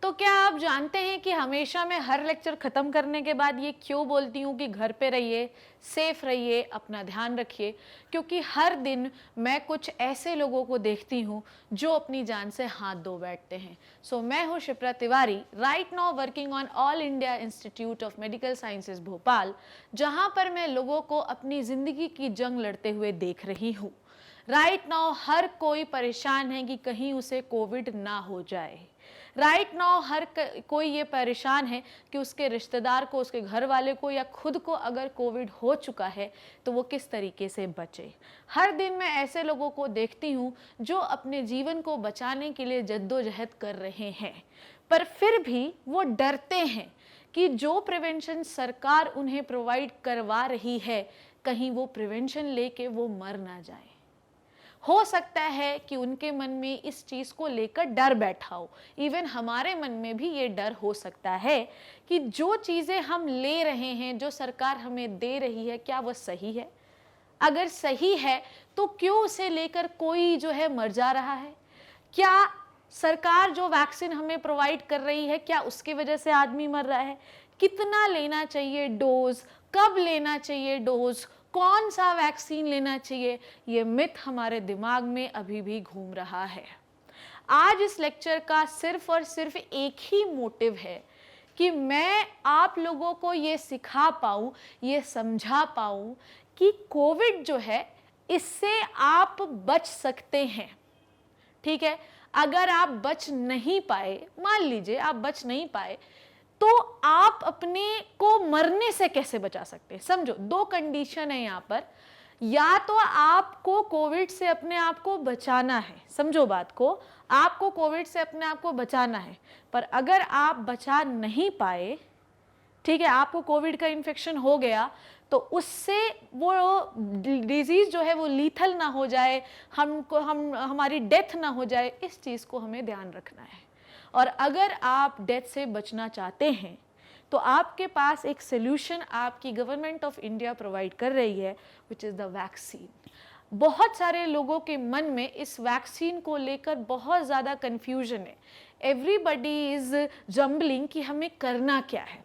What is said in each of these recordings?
तो क्या आप जानते हैं कि हमेशा मैं हर लेक्चर ख़त्म करने के बाद ये क्यों बोलती हूँ कि घर पे रहिए, सेफ रहिए, अपना ध्यान रखिए? क्योंकि हर दिन मैं कुछ ऐसे लोगों को देखती हूँ जो अपनी जान से हाथ धो बैठते हैं। सो मैं हूँ Shipra Tiwari, right now working on all India institute of medical sciences Bhopal, जहाँ पर मैं लोगों को अपनी ज़िंदगी की जंग लड़ते हुए देख रही हूँ। राइट नाउ हर कोई परेशान है कि कहीं उसे कोविड ना हो जाए। राइट नाउ हर कोई ये परेशान है कि उसके रिश्तेदार को, उसके घर वाले को या खुद को अगर कोविड हो चुका है तो वो किस तरीके से बचे। हर दिन मैं ऐसे लोगों को देखती हूँ जो अपने जीवन को बचाने के लिए जद्दोजहद कर रहे हैं, पर फिर भी वो डरते हैं कि जो प्रिवेंशन सरकार उन्हें प्रोवाइड करवा रही है, कहीं वो प्रिवेंशन लेके वो मर ना जाए। हो सकता है कि उनके मन में इस चीज़ को लेकर डर बैठा हो। इवन हमारे मन में भी ये डर हो सकता है कि जो चीज़ें हम ले रहे हैं, जो सरकार हमें दे रही है, क्या वो सही है? अगर सही है तो क्यों उसे लेकर कोई जो है मर जा रहा है? क्या सरकार जो वैक्सीन हमें प्रोवाइड कर रही है, क्या उसकी वजह से आदमी मर रहा है? कितना लेना चाहिए डोज, कब लेना चाहिए डोज, कौन सा वैक्सीन लेना चाहिए, ये मिथ हमारे दिमाग में अभी भी घूम रहा है। आज इस लेक्चर का सिर्फ और सिर्फ एक ही मोटिव है कि मैं आप लोगों को ये सिखा पाऊँ, ये समझा पाऊँ कि कोविड जो है इससे आप बच सकते हैं। ठीक है, अगर आप बच नहीं पाए, मान लीजिए आप बच नहीं पाए, तो आप अपने को मरने से कैसे बचा सकते हैं? समझो, दो कंडीशन है यहाँ पर। या तो आपको कोविड से अपने आप को बचाना है, समझो बात को, आपको कोविड से अपने आप को बचाना है, पर अगर आप बचा नहीं पाए, ठीक है, आपको कोविड का इन्फेक्शन हो गया, तो उससे वो डिजीज जो है वो लीथल ना हो जाए, हमारी डेथ ना हो जाए, इस चीज़ को हमें ध्यान रखना है। और अगर आप डेथ से बचना चाहते हैं तो आपके पास एक सोल्यूशन आपकी गवर्नमेंट ऑफ इंडिया प्रोवाइड कर रही है, विच इज़ द वैक्सीन। बहुत सारे लोगों के मन में इस वैक्सीन को लेकर बहुत ज़्यादा कन्फ्यूजन है। एवरीबडी इज़ जम्बलिंग कि हमें करना क्या है।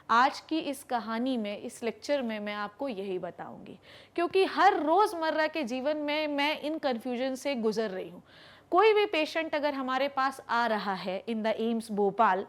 आज की इस कहानी में, इस लेक्चर में मैं आपको यही बताऊंगी, क्योंकि हर रोज़मर्रा के जीवन में मैं इन कन्फ्यूजन से गुजर रही हूँ। कोई भी पेशेंट अगर हमारे पास आ रहा है इन द एम्स भोपाल,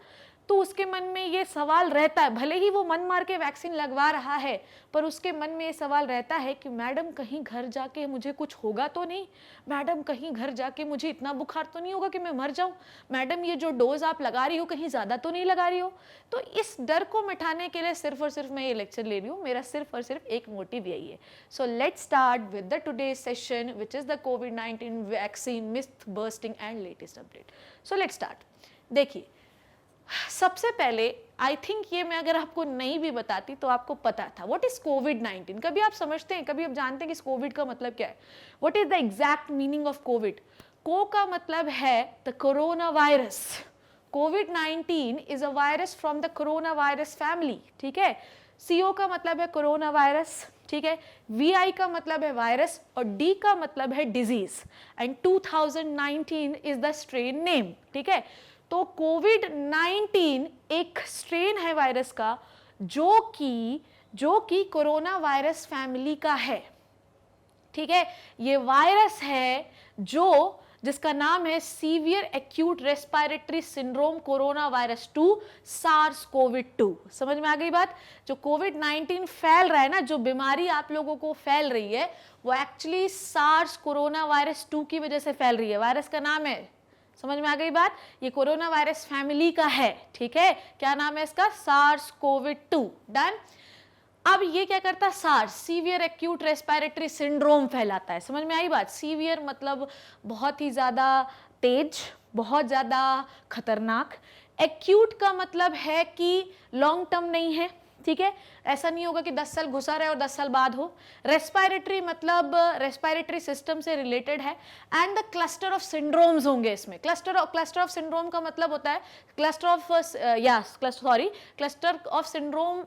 तो उसके मन में ये सवाल रहता है, भले ही वो मन मार के वैक्सीन लगवा रहा है, पर उसके मन में ये सवाल रहता है कि मैडम कहीं घर जाके मुझे कुछ होगा तो नहीं, मैडम कहीं घर जाके मुझे इतना बुखार तो नहीं होगा कि मैं मर जाऊं, मैडम ये जो डोज आप लगा रही हो कहीं ज़्यादा तो नहीं लगा रही हो। तो इस डर को मिटाने के लिए सिर्फ और सिर्फ मैं ये लेक्चर ले रही हूँ। मेरा सिर्फ और सिर्फ एक मोटिव यही है। So let's start with the today session which is the covid vaccine myth bursting and latest update. So let's start. देखिए, सबसे पहले आई थिंक ये मैं अगर आपको नहीं भी बताती तो आपको पता था व्हाट इज कोविड-19। कभी आप समझते हैं, कभी आप जानते हैं कि इस कोविड का मतलब क्या है? What is the exact meaning of Covid? को का मतलब है the corona virus. Covid is a virus from the corona virus family. ठीक है, CO का मतलब है कोरोना वायरस, ठीक है, VI का मतलब है वायरस और D का मतलब है disease, and 2019 is the strain name. ठीक है, तो कोविड-19 एक स्ट्रेन है वायरस का जो कि कोरोना वायरस फैमिली का है। ठीक है, ये वायरस है जिसका नाम है severe acute respiratory syndrome corona virus 2 SARS कोविड-2। समझ में आ गई बात? जो कोविड-19 फैल रहा है ना, जो बीमारी आप लोगों को फैल रही है, वो एक्चुअली सार्स कोरोना वायरस 2 की वजह से फैल रही है। वायरस का नाम है, समझ में आ गई बात? ये कोरोना वायरस फैमिली का है। ठीक है, क्या नाम है इसका? SARS COVID two. डन। अब ये क्या करता है? SARS, severe acute respiratory syndrome फैलाता है। समझ में आई बात? सीवियर मतलब बहुत ही ज्यादा तेज, बहुत ज्यादा खतरनाक। एक्यूट का मतलब है कि लॉन्ग टर्म नहीं है। ठीक है, ऐसा नहीं होगा कि 10 साल घुसा रहे और 10 साल बाद हो। रेस्पिरेटरी मतलब रेस्पिरेटरी सिस्टम से रिलेटेड है, and the cluster of syndromes होंगे इसमें। क्लस्टर ऑफ सिंड्रोम का मतलब होता है क्लस्टर ऑफ सिंड्रोम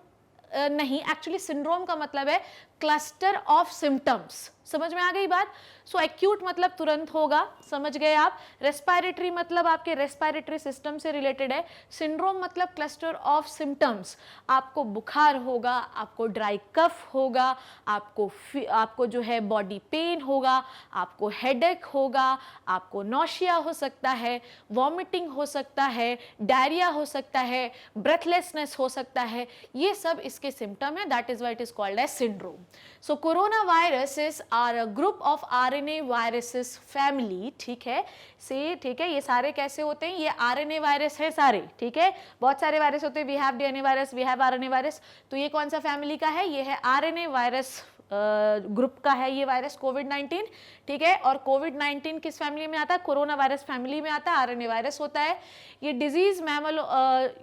नहीं, एक्चुअली सिंड्रोम का मतलब है क्लस्टर ऑफ सिम्टम्स। समझ में आ गई बात? सो एक्यूट मतलब तुरंत होगा, समझ गए आप। रेस्पिरेटरी मतलब आपके रेस्पिरेटरी सिस्टम से रिलेटेड है। सिंड्रोम मतलब क्लस्टर ऑफ सिम्टम्स, आपको बुखार होगा, आपको ड्राई कफ होगा, आपको जो है बॉडी पेन होगा, आपको हेडेक होगा, आपको नौशिया हो सकता है, वॉमिटिंग हो सकता है, डायरिया हो सकता है, ब्रेथलेसनेस हो सकता है, ये सब इसके सिम्टम है। That is why it is called as syndrome. So corona viruses are a group of RNA viruses family, ठीक है से, ठीक है। ये सारे कैसे होते हैं? ये आरएनए वायरस है सारे, ठीक है। बहुत सारे वायरस होते हैं, we have DNA virus, we have RNA virus. तो ये कौन सा फैमिली का है? ये है आरएनए वायरस ग्रुप का है ये वायरस कोविड-19, ठीक है। और कोविड-19 किस फैमिली में आता है? कोरोना वायरस फैमिली में आता है, आरएनए वायरस होता है। ये डिजीज मैमल,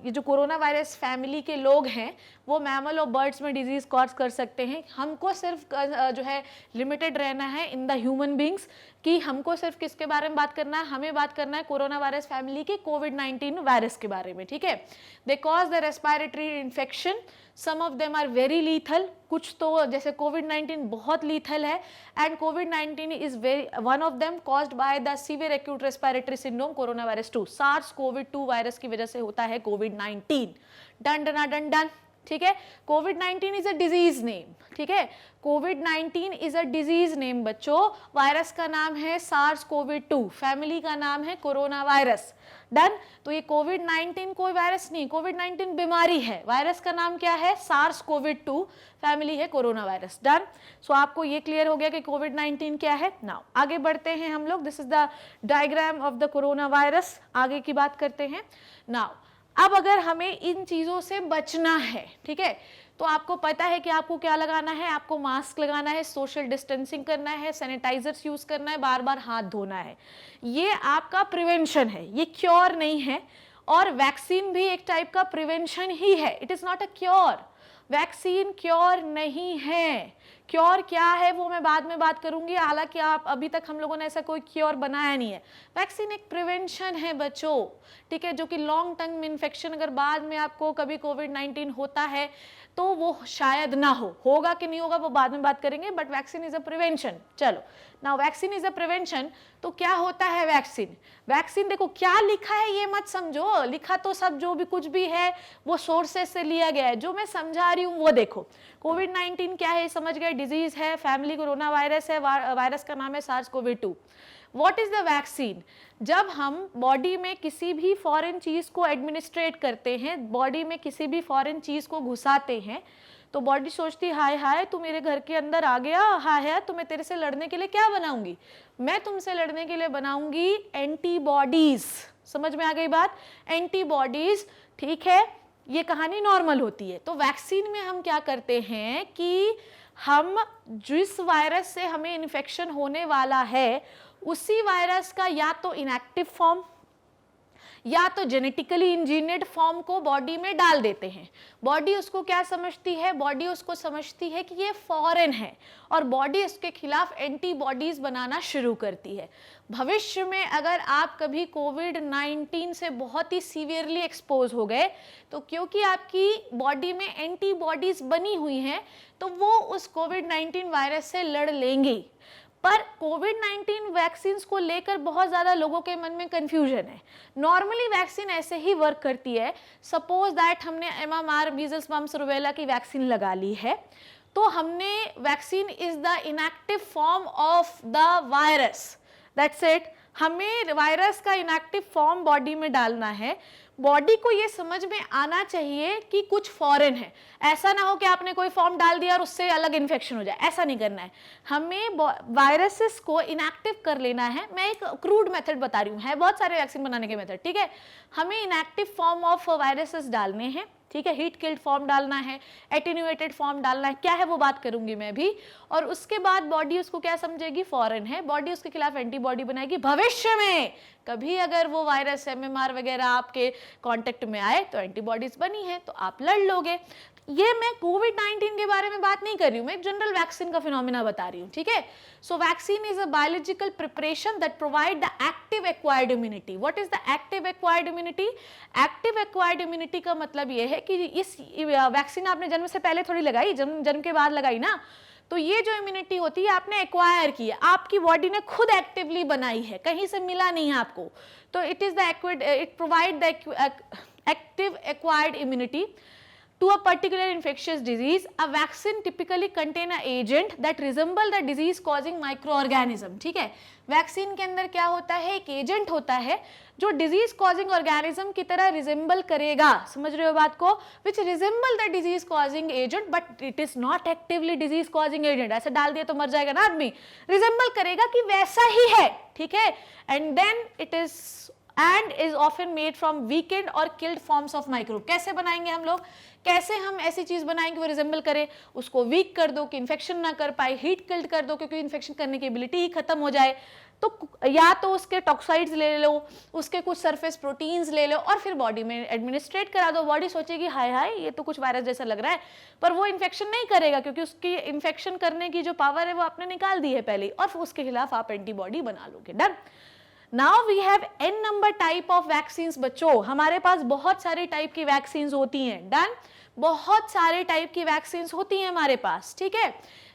ये जो कोरोना वायरस फैमिली के लोग हैं वो मैमल और बर्ड्स में डिजीज कॉज कर सकते हैं। हमको सिर्फ जो है लिमिटेड रहना है इन द ह्यूमन बींग्स, कि हमको सिर्फ किसके बारे में बात करना है? हमें बात करना है कोरोना वायरस फैमिली के कोविड-19 वायरस के बारे में, ठीक है। They cause the respiratory infection, some of them are very lethal, कुछ तो जैसे कोविड-19 बहुत लीथल है, एंड कोविड-19 is very one of them caused by the severe acute respiratory syndrome corona virus 2, SARS कोविड-2 वायरस की वजह से होता है कोविड-19। डन डन डन डन, ठीक है। कोविड-19 इज अ डिजीज नेम, ठीक है। कोविड-19 इज अ डिजीज नेम बच्चों। वायरस का नाम है सार्स कोविड-2, फैमिली का नाम है कोरोना वायरस। डन। तो ये कोविड-19 कोई वायरस नहीं, कोविड-19 बीमारी है, वायरस का नाम क्या है? सार्स कोविड-2, फैमिली है कोरोना वायरस। डन। सो आपको ये क्लियर हो गया कि कोविड-19 क्या है। नाउ आगे बढ़ते हैं हम लोग। This is the diagram of the corona virus. आगे की बात करते हैं। नाउ अब अगर हमें इन चीजों से बचना है, ठीक है, तो आपको पता है कि आपको क्या लगाना है? आपको मास्क लगाना है, सोशल डिस्टेंसिंग करना है, सैनिटाइजर्स यूज करना है, बार बार हाथ धोना है। ये आपका प्रिवेंशन है, ये क्योर नहीं है। और वैक्सीन भी एक टाइप का प्रिवेंशन ही है, it is not a cure. Vaccine cure नहीं है। क्योर क्या है वो मैं बाद में बात करूंगी, हालांकि आप अभी तक हम लोगों ने ऐसा कोई क्योर बनाया नहीं है। वैक्सीन एक प्रिवेंशन है बच्चों, ठीक है, जो कि लॉन्ग टर्म इन्फेक्शन, अगर बाद में आपको कभी कोविड-19 होता है तो वो शायद ना हो, होगा कि नहीं होगा वो बाद में बात करेंगे, but vaccine is a prevention. चलो now vaccine is a prevention, तो क्या होता है वैक्सीन? वैक्सीन देखो क्या लिखा है ये मत समझो, लिखा तो सब जो भी कुछ भी है वो सोर्सेस से लिया गया है, जो मैं समझा रही हूँ वो देखो। कोविड-19 क्या है समझ गए, डिजीज है, फैमिली कोरोना वायरस है, वायरस का नाम है सार्स कोविड-2। What is the vaccine? जब हम बॉडी में किसी भी फॉरेन चीज को एडमिनिस्ट्रेट करते हैं, बॉडी में किसी भी फॉरेन चीज को घुसाते हैं, तो बॉडी सोचती हाय हाय तू मेरे घर के अंदर आ गया, हाय हाय तो मैं तेरे से लड़ने के लिए क्या बनाऊंगी? मैं तुमसे लड़ने के लिए बनाऊंगी एंटीबॉडीज। समझ में आ गई बात? एंटीबॉडीज, ठीक है। ये कहानी नॉर्मल होती है। तो वैक्सीन में हम क्या करते हैं कि हम जिस वायरस से हमें इन्फेक्शन होने वाला है उसी वायरस का या तो इनएक्टिव फॉर्म या तो जेनेटिकली इंजीनियर्ड फॉर्म को बॉडी में डाल देते हैं। बॉडी उसको क्या समझती है? बॉडी उसको समझती है कि ये फॉरेन है और बॉडी इसके खिलाफ एंटीबॉडीज बनाना शुरू करती है। भविष्य में अगर आप कभी कोविड-19 से बहुत ही सीवियरली एक्सपोज हो गए तो क्योंकि आपकी बॉडी में एंटीबॉडीज बनी हुई हैं तो वो उस कोविड-19 वायरस से लड़ लेंगी। पर कोविड-19 वैक्सीन को लेकर बहुत ज़्यादा लोगों के मन में कंफ्यूजन है। नॉर्मली वैक्सीन ऐसे ही वर्क करती है। सपोज दैट हमने MMR मीजल्स मम्स रूबेला की वैक्सीन लगा ली है, तो हमने vaccine is the inactive form of the virus, that's it. हमें वायरस का इनएक्टिव फॉर्म बॉडी में डालना है। बॉडी को ये समझ में आना चाहिए कि कुछ फॉरेन है। ऐसा ना हो कि आपने कोई फॉर्म डाल दिया और उससे अलग इन्फेक्शन हो जाए, ऐसा नहीं करना है। हमें वायरसेस को इनएक्टिव कर लेना है। मैं एक क्रूड मेथड बता रही हूँ, है बहुत सारे वैक्सीन बनाने के मेथड, ठीक है। हमें इनएक्टिव फॉर्म ऑफ वायरसेस डालने हैं, ठीक है। हीट किल्ड फॉर्म डालना है, एटेन्यूएटेड फॉर्म डालना है, क्या है वो बात करूंगी मैं भी। और उसके बाद बॉडी उसको क्या समझेगी? फॉरेन है। बॉडी उसके खिलाफ एंटीबॉडी बनाएगी। भविष्य में कभी अगर वो वायरस MMR वगैरह आपके कांटेक्ट में आए तो एंटीबॉडीज बनी है तो आप लड़ लोगे। ये मैं कोविड-19 के बारे में बात नहीं कर रही हूँ, मैं जनरल वैक्सीन का फिनोमिना बता रही हूँ, ठीक है। So vaccine is a biological preparation that provide the active acquired immunity. What is the active acquired immunity? Active acquired immunity का मतलब ये है कि इस वैक्सीन आपने जन्म से पहले थोड़ी लगाई, जन्म के बाद लगाई ना, तो ये जो इम्यूनिटी होती है आपने एक्वायर की है, आपकी बॉडी ने खुद एक्टिवली बनाई है, कहीं से मिला नहीं है आपको। तो it is the it provide the active acquired immunity to a particular infectious disease. A vaccine typically contain a agent that resemble the disease causing microorganism. ठीक है, वैक्सीन के अंदर क्या होता है, एक एजेंट होता है जो डिजीज कॉजिंग ऑर्गेनिज्म की तरह रिजेंबल करेगा, समझ रहे हो बात को, which resemble the disease causing agent but it is not actively disease causing agent. ऐसे डाल दिया तो मर जाएगा ना आदमी, रिजेंबल करेगा कि वैसा ही है, ठीक है। And then it is and is often made from weakened or killed forms of microbe। कैसे बनाएंगे हम लोग, कैसे हम ऐसी चीज बनाएंगे वो रिजेंबल करे, उसको वीक कर दो कि इन्फेक्शन ना कर पाए, हीट किल्ड कर दो क्योंकि इन्फेक्शन करने की एबिलिटी ही खत्म हो जाए। तो या तो उसके टॉक्साइड्स ले लो, उसके कुछ सरफेस प्रोटीन्स ले लो और फिर बॉडी में एडमिनिस्ट्रेट करा दो। बॉडी सोचेगी हाय हाय ये तो कुछ वायरस जैसा लग रहा है, पर वो इन्फेक्शन नहीं करेगा क्योंकि उसकी इन्फेक्शन करने की जो पावर है वो आपने निकाल दी है पहले, और उसके खिलाफ आप एंटीबॉडी बना लोगे। Done. Now we have n number type of vaccines। बच्चों हमारे पास बहुत सारे टाइप की वैक्सीन्स होती हैं। डन, बहुत सारे टाइप की वैक्सीन्स होती हैं हमारे पास, ठीक है।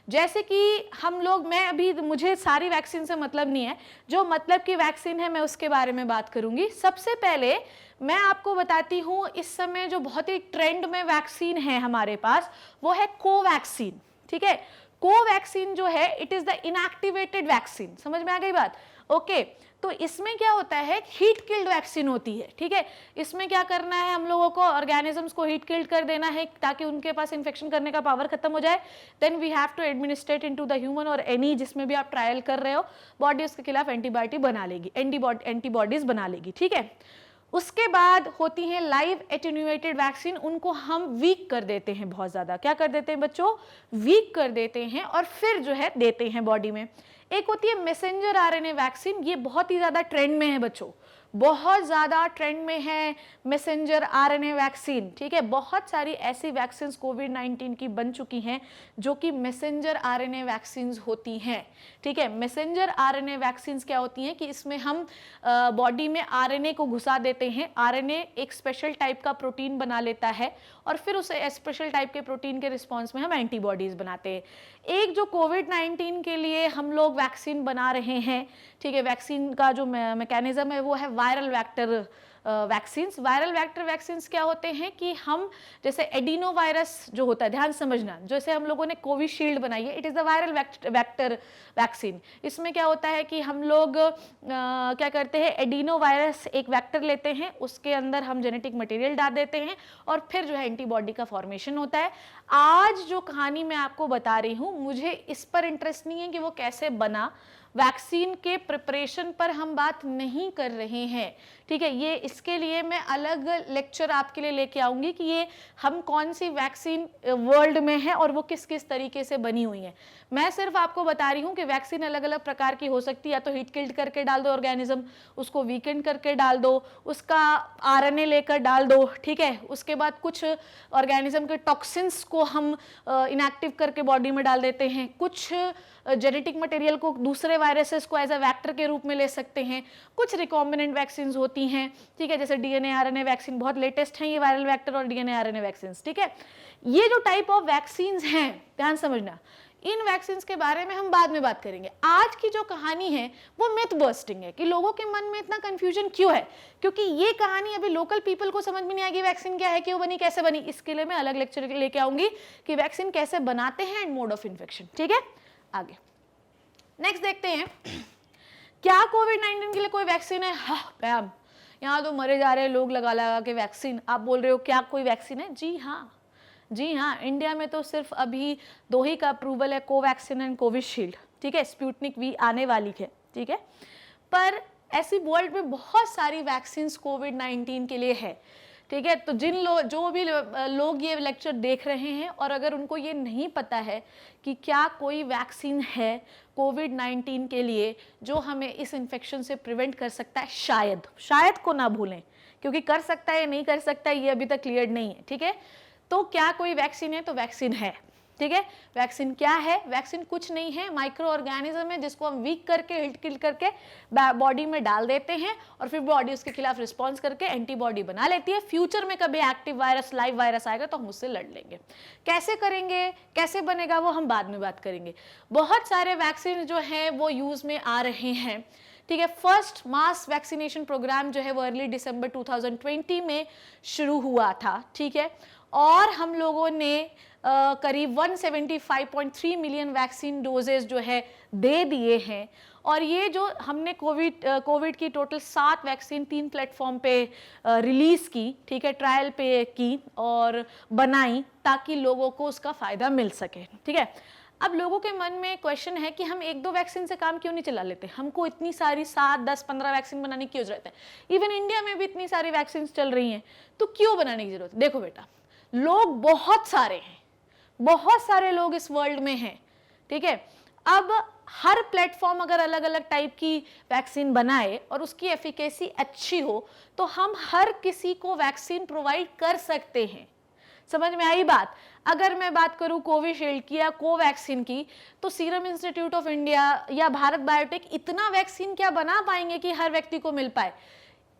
जैसे कि हम लोग, मैं अभी, मुझे सारी वैक्सीन से मतलब नहीं है, जो मतलब की वैक्सीन है मैं उसके बारे में बात करूंगी। सबसे पहले मैं आपको बताती हूँ इस समय जो बहुत ही ट्रेंड में वैक्सीन है हमारे पास वो है कोवैक्सीन, ठीक है। कोवैक्सीन जो है it is the inactivated vaccine, समझ में आ गई बात, ओके। तो इसमें क्या होता है, हीट किल्ड वैक्सीन होती है, ठीक है। इसमें क्या करना है हम लोगों को, ऑर्गेनिजम्स को हीट किल्ड कर देना है ताकि उनके पास इन्फेक्शन करने का पावर खत्म हो जाए। Then we have to administrate into the human और एनी जिसमें भी आप ट्रायल कर रहे हो, बॉडी उसके खिलाफ एंटीबायोटिक बना लेगी, एंटीबॉडीज बना लेगी, ठीक है। उसके बाद होती है लाइव एटेन्यूएटेड वैक्सीन, उनको हम वीक कर देते हैं बहुत ज्यादा, क्या कर देते हैं बच्चों, वीक कर देते हैं और फिर जो है देते हैं बॉडी में। एक होती है मैसेंजर आरएनए वैक्सीन, ये बहुत ही ज्यादा ट्रेंड में है बच्चों, बहुत ज्यादा ट्रेंड में है मैसेंजर आरएनए वैक्सीन, ठीक है। बहुत सारी ऐसी वैक्सीन कोविड-19 की बन चुकी हैं जो कि मैसेंजर आरएनए वैक्सीन होती हैं, ठीक है। मैसेंजर आरएनए वैक्सीन क्या होती हैं कि इसमें हम बॉडी में आरएनए को घुसा देते हैं, आरएनए एक स्पेशल टाइप का प्रोटीन बना लेता है और फिर उसे स्पेशल टाइप के प्रोटीन के रिस्पॉन्स में हम एंटीबॉडीज बनाते हैं। एक जो कोविड-19 के लिए हम लोग वैक्सीन बना रहे हैं, ठीक है, वैक्सीन का जो मैकेनिज्म है वो है viral vector vaccines. Viral vector vaccines क्या होते हैं कि हम जैसे एडिनो वायरस जो होता है, ध्यान समझना, जैसे हम लोगों ने कोविशील्ड बनाई है, it is the viral vector vaccine. इसमें क्या होता है कि हम लोग क्या करते हैं, एडिनो वायरस एक वेक्टर लेते हैं, उसके अंदर हम जेनेटिक मटेरियल डाल देते हैं और फिर जो है एंटीबॉडी का फॉर्मेशन होता है। आज जो कहानी मैं आपको बता रही हूँ, मुझे इस पर इंटरेस्ट नहीं है कि वो कैसे बना, वैक्सीन के प्रिपरेशन पर हम बात नहीं कर रहे हैं, ठीक है। ये इसके लिए मैं अलग लेक्चर आपके लिए लेके आऊंगी कि ये हम कौन सी वैक्सीन वर्ल्ड में है और वो किस किस तरीके से बनी हुई है। मैं सिर्फ आपको बता रही हूँ कि वैक्सीन अलग अलग प्रकार की हो सकती है, या तो हीट किल्ड करके डाल दो ऑर्गेनिज्म, उसको वीकेंड करके डाल दो, उसका आरएनए लेकर डाल दो, ठीक है। उसके बाद कुछ ऑर्गेनिज्म के टॉक्सिन्स को हम इनएक्टिव करके बॉडी में डाल देते हैं, कुछ जेनेटिक मटेरियल को दूसरे वायरसेस को एज अ वेक्टर के रूप में ले सकते हैं, कुछ रिकॉम्बिनेंट वैक्सीन होती हैं, ठीक है, जैसे डीएनए आरएनए वैक्सीन बहुत लेटेस्ट हैं, ये वायरल वेक्टर और डीएनए आरएनए वैक्सीन, ठीक है। ये जो टाइप ऑफ वैक्सीन हैं, ध्यान समझना, इन वैक्सीन के बारे में हम बाद में बात करेंगे। आज की जो कहानी है वो मिथ बस्टिंग है कि लोगों के मन में इतना कंफ्यूजन क्यों है, क्योंकि ये कहानी अभी लोकल पीपल को समझ में नहीं आएगी वैक्सीन क्या है, क्यों बनी, कैसे बनी। इसके लिए मैं अलग लेक्चर लेके आऊंगी कि वैक्सीन कैसे बनाते हैं एंड मोड ऑफ इन्फेक्शन, ठीक है। आगे नेक्स्ट देखते हैं, क्या कोविड-19 के लिए कोई वैक्सीन है? हाँ मैम, यहाँ तो मरे जा रहे हैं लोग लगा लगा के वैक्सीन। आप बोल रहे हो क्या कोई वैक्सीन है? जी हाँ, जी हाँ, इंडिया में तो सिर्फ अभी 2 ही का अप्रूवल है, कोवैक्सीन एंड कोविशील्ड, ठीक है। स्पुतनिक वी आने वाली है, ठीक है। पर ऐसी वर्ल्ड में बहुत सारी वैक्सीन कोविड-19 के लिए है, ठीक है। तो जो भी लोग ये लेक्चर देख रहे हैं और अगर उनको ये नहीं पता है कि क्या कोई वैक्सीन है कोविड-19 के लिए जो हमें इस इन्फेक्शन से प्रिवेंट कर सकता है, शायद को ना भूलें, क्योंकि कर सकता है या नहीं कर सकता है ये अभी तक क्लियर नहीं है, ठीक है। तो क्या कोई वैक्सीन है? तो वैक्सीन है, ठीक है, वैक्सीन क्या है? वैक्सीन कुछ नहीं है, माइक्रो ऑर्गेनिज्म है जिसको हम वीक करके, हिट किल करके बॉडी में डाल देते हैं और फिर बॉडी उसके खिलाफ रिस्पॉन्स करके एंटीबॉडी बना लेती है। फ्यूचर में कभी एक्टिव वायरस, लाइव वायरस आएगा तो हम उससे लड़ लेंगे। कैसे करेंगे, कैसे बनेगा, वो हम बाद में बात करेंगे। बहुत सारे वैक्सीन जो हैं वो यूज में आ रहे हैं, ठीक है। फर्स्ट मास वैक्सीनेशन प्रोग्राम जो है वो अर्ली दिसंबर 2020 में शुरू हुआ था, ठीक है, और हम लोगों ने करीब 175.3 मिलियन वैक्सीन डोजेज जो है दे दिए हैं। और ये जो हमने कोविड की टोटल 7 वैक्सीन 3 प्लेटफॉर्म पे रिलीज की, ठीक है, ट्रायल पे की और बनाई ताकि लोगों को उसका फायदा मिल सके, ठीक है। अब लोगों के मन में क्वेश्चन है कि हम 1-2 वैक्सीन से काम क्यों नहीं चला लेते, हमको इतनी सारी 7, 10, 15 वैक्सीन बनाने की क्यों जरूरत है? इवन इंडिया में भी इतनी सारी वैक्सीन चल रही हैं, तो क्यों बनाने की जरूरत है? देखो बेटा, लोग बहुत सारे हैं, बहुत सारे लोग इस वर्ल्ड में हैं, ठीक है। अब हर प्लेटफॉर्म अगर अलग अलग टाइप की वैक्सीन बनाए और उसकी एफिकेसी अच्छी हो तो हम हर किसी को वैक्सीन प्रोवाइड कर सकते हैं। समझ में आई बात? अगर मैं बात करूं कोविशील्ड की या कोवैक्सीन की, तो सीरम इंस्टीट्यूट ऑफ इंडिया या भारत बायोटेक इतना वैक्सीन क्या बना पाएंगे कि हर व्यक्ति को मिल पाए?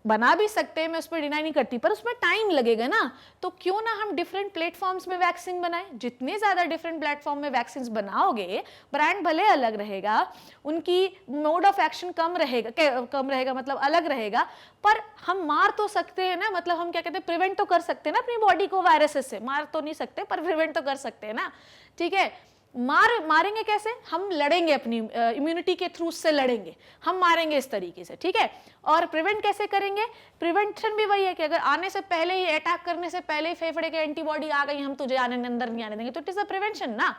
बना भी सकते हैं, मैं उस पर डिनाई नहीं करती, पर उसमें टाइम लगेगा ना। तो क्यों ना हम डिफरेंट प्लेटफॉर्म्स में वैक्सीन बनाएं। जितने ज्यादा डिफरेंट प्लेटफॉर्म में वैक्सीन बनाओगे, ब्रांड भले अलग रहेगा, उनकी मोड ऑफ एक्शन कम रहेगा मतलब अलग रहेगा, पर हम मार तो सकते हैं ना, मतलब हम क्या कहते हैं, प्रिवेंट तो कर सकते हैं ना अपनी बॉडी को वायरसेस से। मार तो नहीं सकते पर प्रिवेंट तो कर सकते हैं ना, ठीक है। मारेंगे कैसे? हम लड़ेंगे, अपनी इम्यूनिटी के थ्रू से लड़ेंगे, हम मारेंगे इस तरीके से, ठीक है। और प्रिवेंट कैसे करेंगे? प्रिवेंशन भी वही है कि अगर आने से पहले ही, अटैक करने से पहले ही फेफड़े के एंटीबॉडी आ गई, हम तुझे अंदर नहीं आने देंगे, तो इट इज अ प्रिवेंशन ना।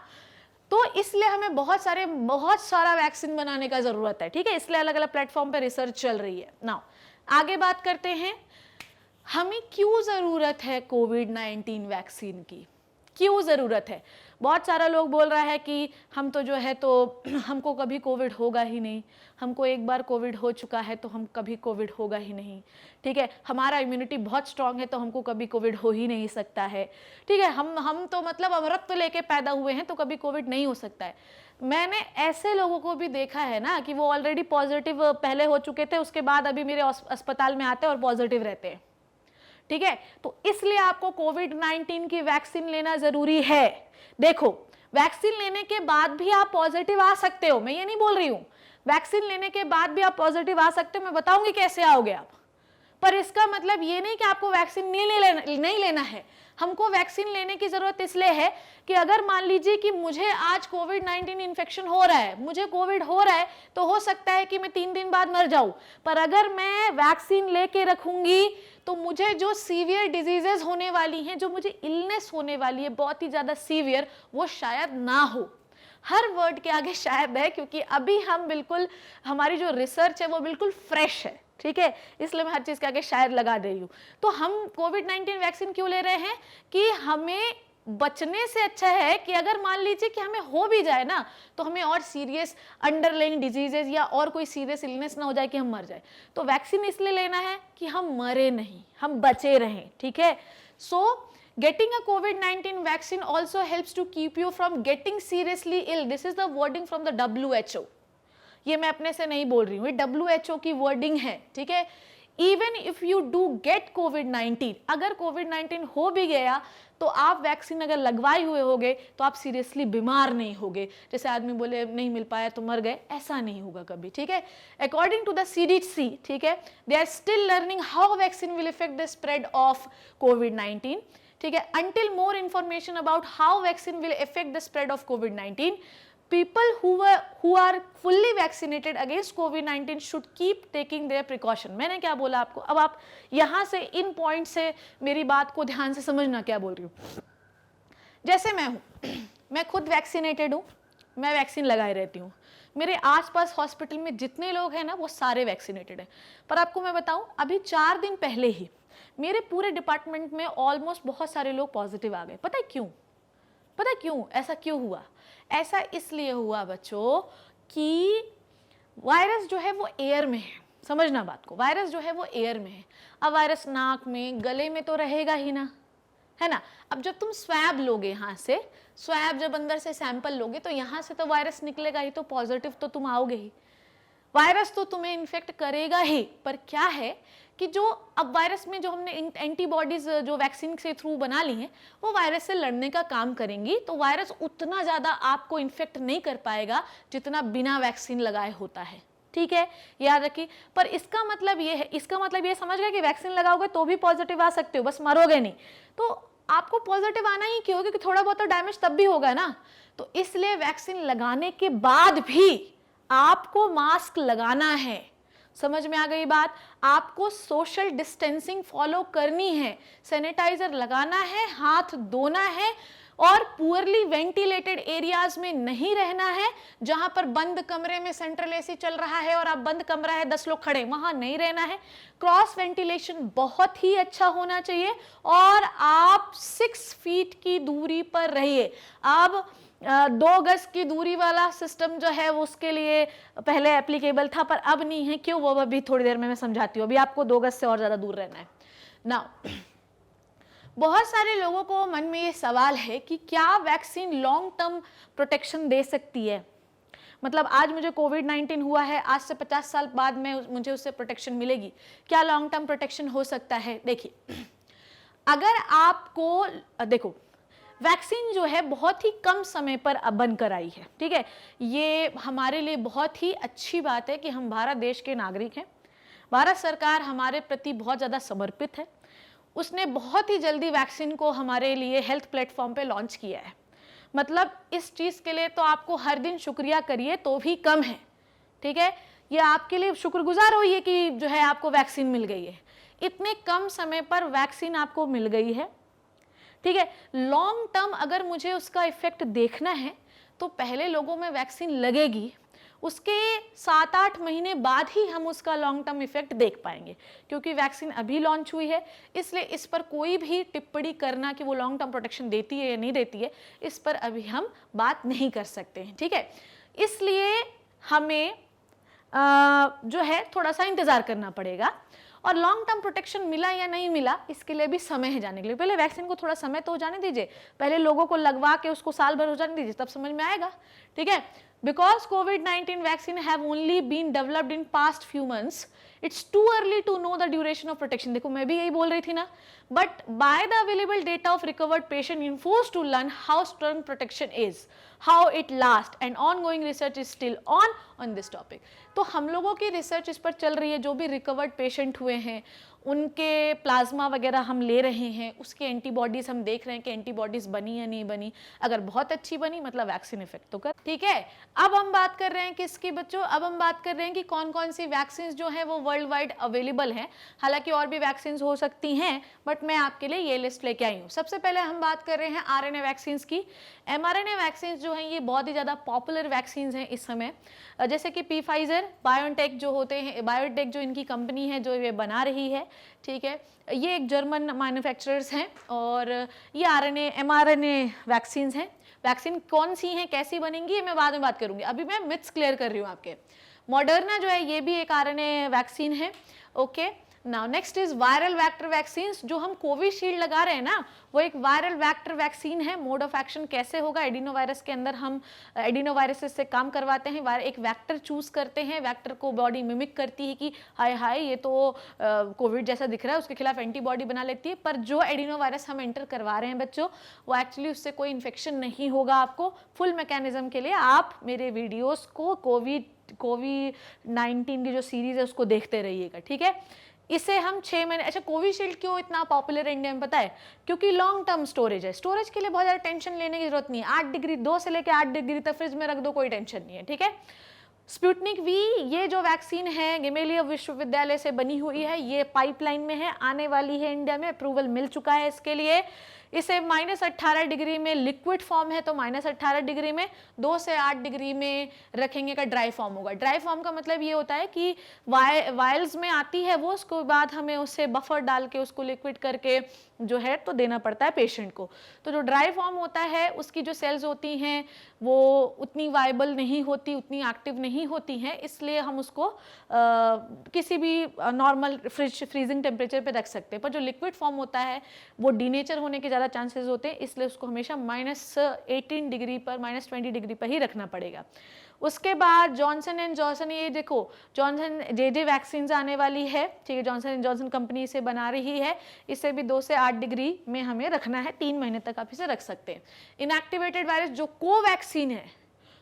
तो इसलिए हमें बहुत सारा वैक्सीन बनाने का जरूरत है, ठीक है। इसलिए अलग अलग प्लेटफॉर्म पे रिसर्च चल रही है। नाउ आगे बात करते हैं, हमें क्यों जरूरत है कोविड-19 वैक्सीन की? क्यों जरूरत है? बहुत सारा लोग बोल रहा है कि हम तो जो है तो हमको कभी कोविड होगा ही नहीं, हमको एक बार कोविड हो चुका है तो हम कभी कोविड होगा ही नहीं, ठीक है। हमारा इम्यूनिटी बहुत स्ट्रांग है तो हमको कभी कोविड हो ही नहीं सकता है, ठीक है। हम तो मतलब अमृत लेके पैदा हुए हैं तो कभी कोविड नहीं हो सकता है। मैंने ऐसे लोगों को भी देखा है ना कि वो ऑलरेडी पॉजिटिव पहले हो चुके थे, उसके बाद अभी मेरे अस्पताल में आते हैं और पॉजिटिव रहते हैं, ठीक है। तो इसलिए आपको कोविड-19 की वैक्सीन लेना जरूरी है। देखो, वैक्सीन लेने के बाद भी आप पॉजिटिव आ सकते हो, मैं ये नहीं बोल रही हूं, वैक्सीन लेने के बाद भी आप पॉजिटिव आ सकते हो, मैं बताऊंगी कैसे आओगे आप। पर इसका मतलब ये नहीं कि आपको वैक्सीन नहीं लेना है। हमको वैक्सीन लेने की जरूरत इसलिए है कि अगर मान लीजिए कि मुझे आज कोविड-19 इन्फेक्शन हो रहा है, मुझे कोविड हो रहा है, तो हो सकता है कि मैं 3 दिन बाद मर जाऊं, पर अगर मैं वैक्सीन लेके रखूंगी तो मुझे जो सीवियर डिजीजेस होने वाली हैं, जो मुझे इलनेस होने वाली है बहुत ही ज्यादा सीवियर, वो शायद ना हो। हर वर्ड के आगे शायद है, क्योंकि अभी हम बिल्कुल, हमारी जो रिसर्च है वो बिल्कुल फ्रेश है, ठीक है, इसलिए मैं हर चीज के आगे शायद लगा दे रही हूँ। तो हम कोविड-19 वैक्सीन क्यों ले रहे हैं? कि हमें बचने से अच्छा है कि अगर मान लीजिए कि हमें हो भी जाए ना, तो हमें और सीरियस अंडरलाइंग डिजीजेस या और कोई सीरियस इलनेस ना हो जाए कि हम मर जाए। तो वैक्सीन इसलिए लेना है कि हम मरे नहीं, हम बचे रहें, ठीक है। सो getting a COVID-19 vaccine also helps to keep you from getting seriously ill. This is the wording from the WHO. ये मैं अपने से नहीं बोल रही हूँ, ये WHO की वर्डिंग है, ठीक है। Even if you do get कोविड-19, अगर कोविड-19 हो भी गया तो आप वैक्सीन अगर लगवाए हुए होगे तो आप सीरियसली बीमार नहीं होगे। जैसे आदमी बोले नहीं मिल पाया तो मर गए, ऐसा नहीं होगा कभी, ठीक है। अकॉर्डिंग टू द CDC, ठीक है, they are still learning how vaccine will effect the spread of कोविड-19, ठीक है। Until more information about how vaccine will affect the spread of COVID-19, people who are fully vaccinated against COVID-19 should keep taking their precaution. मैंने क्या बोला आपको? अब आप यहाँ से इन पॉइंट से मेरी बात को ध्यान से समझना क्या बोल रही हूँ। जैसे मैं हूँ, मैं खुद वैक्सीनेटेड हूँ, मैं वैक्सीन लगाए रहती हूँ, मेरे आसपास हॉस्पिटल में जितने लोग हैं ना वो सारे वैक्सीनेटेड हैं। पर आपको मैं बताऊँ, अभी 4 दिन पहले ही मेरे पूरे डिपार्टमेंट में ऑलमोस्ट बहुत सारे लोग पॉजिटिव आ गए। पता है क्यों? पता है क्यों? ऐसा क्यों हुआ? ऐसा इसलिए हुआ बच्चों कि वायरस जो है वो एयर में है। समझना बात को, वायरस जो है वो एयर में है। अब वायरस नाक में, गले में तो रहेगा ही ना, है ना। अब जब तुम स्वैब लोगे, यहाँ से स्वैब जब अंदर से सैंपल लोगे तो यहाँ से तो वायरस निकलेगा ही, तो पॉजिटिव तो तुम आओगे ही, वायरस तो तुम्हें इन्फेक्ट करेगा ही। पर क्या है कि जो अब वायरस में जो हमने एंटीबॉडीज जो वैक्सीन से थ्रू बना ली हैं वो वायरस से लड़ने का काम करेंगी, तो वायरस उतना ज़्यादा आपको इन्फेक्ट नहीं कर पाएगा जितना बिना वैक्सीन लगाए होता है, ठीक है, याद रखिए। पर इसका मतलब ये है, इसका मतलब ये समझ गए कि वैक्सीन लगाओगे तो भी पॉजिटिव आ सकते हो, बस मरोगे नहीं। तो आपको पॉजिटिव आना ही क्यों, क्योंकि थोड़ा बहुत तो डैमेज तब भी होगा ना। तो इसलिए वैक्सीन लगाने के बाद भी आपको मास्क लगाना है, समझ में आ गई बात। आपको सोशल डिस्टेंसिंग फॉलो करनी है, सैनिटाइजर लगाना है, हाथ धोना है, और पुअरली वेंटिलेटेड एरियाज में नहीं रहना है, जहां पर बंद कमरे में सेंट्रल एसी चल रहा है और आप बंद कमरा है 10 लोग खड़े, वहां नहीं रहना है। क्रॉस वेंटिलेशन बहुत ही अच्छा होना चाहिए, और आप 6 फीट की दूरी पर रहिए। अब 2 गज की दूरी वाला सिस्टम जो है वो उसके लिए पहले एप्लीकेबल था, पर अब नहीं है। क्यों, वो अभी थोड़ी देर में मैं समझाती हूँ। अभी आपको 2 गज से और ज्यादा दूर रहना है। नाउ बहुत सारे लोगों को मन में ये सवाल है कि क्या वैक्सीन लॉन्ग टर्म प्रोटेक्शन दे सकती है, मतलब आज मुझे कोविड-19 हुआ है, आज से 50 साल बाद में मुझे उससे प्रोटेक्शन मिलेगी, क्या लॉन्ग टर्म प्रोटेक्शन हो सकता है। देखिए, अगर आपको देखो, वैक्सीन जो है बहुत ही कम समय पर बनकर आई है, ठीक है, ये हमारे लिए बहुत ही अच्छी बात है कि हम भारत देश के नागरिक हैं। भारत सरकार हमारे प्रति बहुत ज़्यादा समर्पित है, उसने बहुत ही जल्दी वैक्सीन को हमारे लिए हेल्थ प्लेटफॉर्म पे लॉन्च किया है। मतलब इस चीज़ के लिए तो आपको हर दिन शुक्रिया करिए तो भी कम है, ठीक है, ये आपके लिए शुक्रगुजार होइए कि जो है आपको वैक्सीन मिल गई है, इतने कम समय पर वैक्सीन आपको मिल गई है, ठीक है। लॉन्ग टर्म अगर मुझे उसका इफेक्ट देखना है तो पहले लोगों में वैक्सीन लगेगी, उसके 7-8 महीने बाद ही हम उसका लॉन्ग टर्म इफेक्ट देख पाएंगे, क्योंकि वैक्सीन अभी लॉन्च हुई है, इसलिए इस पर कोई भी टिप्पणी करना कि वो लॉन्ग टर्म प्रोटेक्शन देती है या नहीं देती है, इस पर अभी हम बात नहीं कर सकते हैं, ठीक है। इसलिए हमें जो है थोड़ा सा इंतजार करना पड़ेगा। और लॉन्ग टर्म प्रोटेक्शन मिला या नहीं मिला इसके लिए भी समय है जाने के लिए। पहले वैक्सीन को थोड़ा समय तो हो जाने दीजिए, पहले लोगों को लगवा के उसको साल भर हो जाने दीजिए, तब समझ में आएगा, ठीक है। Because COVID-19 vaccine have only been developed in past few months, it's too early to know the duration of protection. देखो मैं भी यही बोल रही थी ना, but by the available data of recovered patient infos to learn how strong protection is, how it lasts, and ongoing research is still on this topic. तो हम लोगों की रिसर्च इस पर चल रही है, जो भी रिकवर्ड पेशेंट हुए हैं उनके प्लाज्मा वगैरह हम ले रहे हैं, उसके एंटीबॉडीज हम देख रहे हैं कि एंटीबॉडीज बनी या नहीं बनी, अगर बहुत अच्छी बनी मतलब वैक्सीन इफेक्ट तो कर, ठीक है। अब हम बात कर रहे हैं किसकी बच्चों, अब हम बात कर रहे हैं कि कौन कौन सी वैक्सीन जो है वो वर्ल्ड वाइड अवेलेबल हैं। हालांकि और भी वैक्सीन हो सकती हैं, बट मैं आपके लिए ये लिस्ट लेके आई हूँ। सबसे पहले हम बात कर रहे हैं RNA वैक्सीन की। mRNA वैक्सीन जो हैं ये बहुत ही ज़्यादा पॉपुलर वैक्सीन हैं इस समय, जैसे कि Pfizer, बायोटेक जो होते हैं, बायोटेक जो इनकी कंपनी है जो ये बना रही है, ठीक है, ये एक जर्मन मैन्युफैक्चरर्स हैं, और ये mRNA वैक्सीन हैं। वैक्सीन कौन सी हैं, कैसी बनेंगी, ये मैं बाद में बात करूंगी, अभी मैं मिथ्स क्लियर कर रही हूँ आपके। मॉडर्ना जो है ये भी एक RNA वैक्सीन है, okay. Now next is viral vector vaccine. जो हम कोविशील्ड लगा रहे हैं ना वो एक वायरल वेक्टर वैक्सीन है। मोड ऑफ एक्शन कैसे होगा, एडिनोवायरस के अंदर हम एडिनोवायरस से काम करवाते हैं, एक वेक्टर चूज करते हैं, वेक्टर को बॉडी मिमिक करती है कि हाय हाय ये तो कोविड जैसा दिख रहा है, उसके खिलाफ एंटीबॉडी बना लेती है, पर जो एडिनोवायरस हम एंटर करवा रहे हैं बच्चों वो एक्चुअली उससे कोई इन्फेक्शन नहीं होगा। आपको फुल मैकेनिज्म के लिए आप मेरे वीडियोस को कोविड-19 की जो सीरीज है उसको देखते रहिएगा, ठीक है। इसे हम 6 महीने, अच्छा कोविशील्ड क्यों इतना पॉपुलर है इंडिया में पता है, क्योंकि लॉन्ग टर्म स्टोरेज है, स्टोरेज के लिए बहुत ज़्यादा टेंशन लेने की जरूरत नहीं है। 8 डिग्री 2 से लेकर 8 डिग्री तक फ्रिज में रख दो, कोई टेंशन नहीं है, ठीक है। स्पुतनिक वी, ये जो वैक्सीन है गेमेलियव विश्वविद्यालय से बनी हुई है, ये पाइपलाइन में है, आने वाली है इंडिया में, अप्रूवल मिल चुका है इसके लिए। इसे -18 डिग्री में लिक्विड फॉर्म है तो -18 डिग्री में, 2 से 8 डिग्री में रखेंगे का ड्राई फॉर्म होगा। ड्राई फॉर्म का मतलब ये होता है कि वायल्स में आती है वो, उसके बाद हमें उसे बफर डाल के उसको लिक्विड करके जो है तो देना पड़ता है पेशेंट को। तो जो ड्राई फॉर्म होता है उसकी जो सेल्स होती हैं वो उतनी वायबल नहीं होती, उतनी एक्टिव नहीं होती हैं, इसलिए हम उसको किसी भी नॉर्मल फ्रीजिंग टेम्परेचर पे रख सकते हैं। पर जो लिक्विड फॉर्म होता है वो डीनेचर होने के ज़्यादा चांसेस होते हैं, इसलिए उसको हमेशा -18 डिग्री पर, -20 डिग्री पर ही रखना पड़ेगा। उसके बाद जॉनसन एंड जॉनसन, ये देखो जॉनसन जे वैक्सीन आने वाली है, ठीक है, जॉनसन एंड जॉनसन कंपनी इसे बना रही है, इसे भी 2 से 8 डिग्री में हमें रखना है, 3 महीने तक आप इसे रख सकते हैं। इनएक्टिवेटेड वायरस जो कोवैक्सीन है,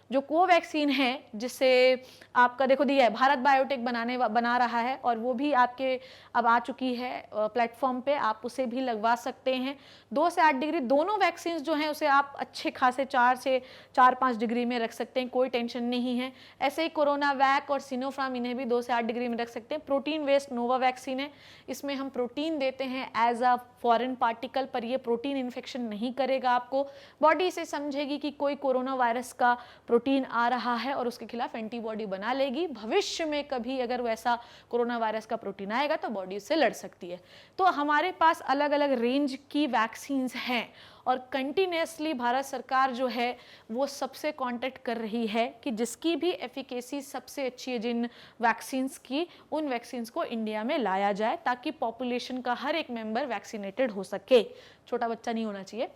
जो कोवैक्सीन है जिसे आपका देखो दिया है, भारत बायोटेक बना रहा है और वो भी आपके अब आ चुकी है प्लेटफॉर्म पे, आप उसे भी लगवा सकते हैं। 2 से 8 डिग्री दोनों वैक्सीन जो हैं उसे आप अच्छे खासे 4 से 4-5 डिग्री में रख सकते हैं, कोई टेंशन नहीं है। ऐसे ही कोरोना वैक और सिनोफार्म, इन्हें भी 2 से 8 डिग्री में रख सकते हैं। प्रोटीन वेस्ट नोवा वैक्सीन है, इसमें हम प्रोटीन देते हैं एज अ फॉरेन पार्टिकल, पर ये प्रोटीन इन्फेक्शन नहीं करेगा आपको। बॉडी इसे समझेगी कि कोई कोरोना वायरस का प्रोटीन आ रहा है और उसके खिलाफ एंटीबॉडी बना लेगी। भविष्य में कभी अगर वैसा कोरोना वायरस का प्रोटीन आएगा तो बॉडी उससे लड़ सकती है। तो हमारे पास अलग अलग रेंज की वैक्सीन्स हैं और कंटिन्यूसली भारत सरकार जो है वो सबसे कांटेक्ट कर रही है कि जिसकी भी एफिकेसी सबसे अच्छी है जिन वैक्सीन्स की, उन वैक्सीन्स को इंडिया में लाया जाए ताकि पॉपुलेशन का हर एक मेंबर वैक्सीनेटेड हो सके, छोटा बच्चा नहीं होना चाहिए।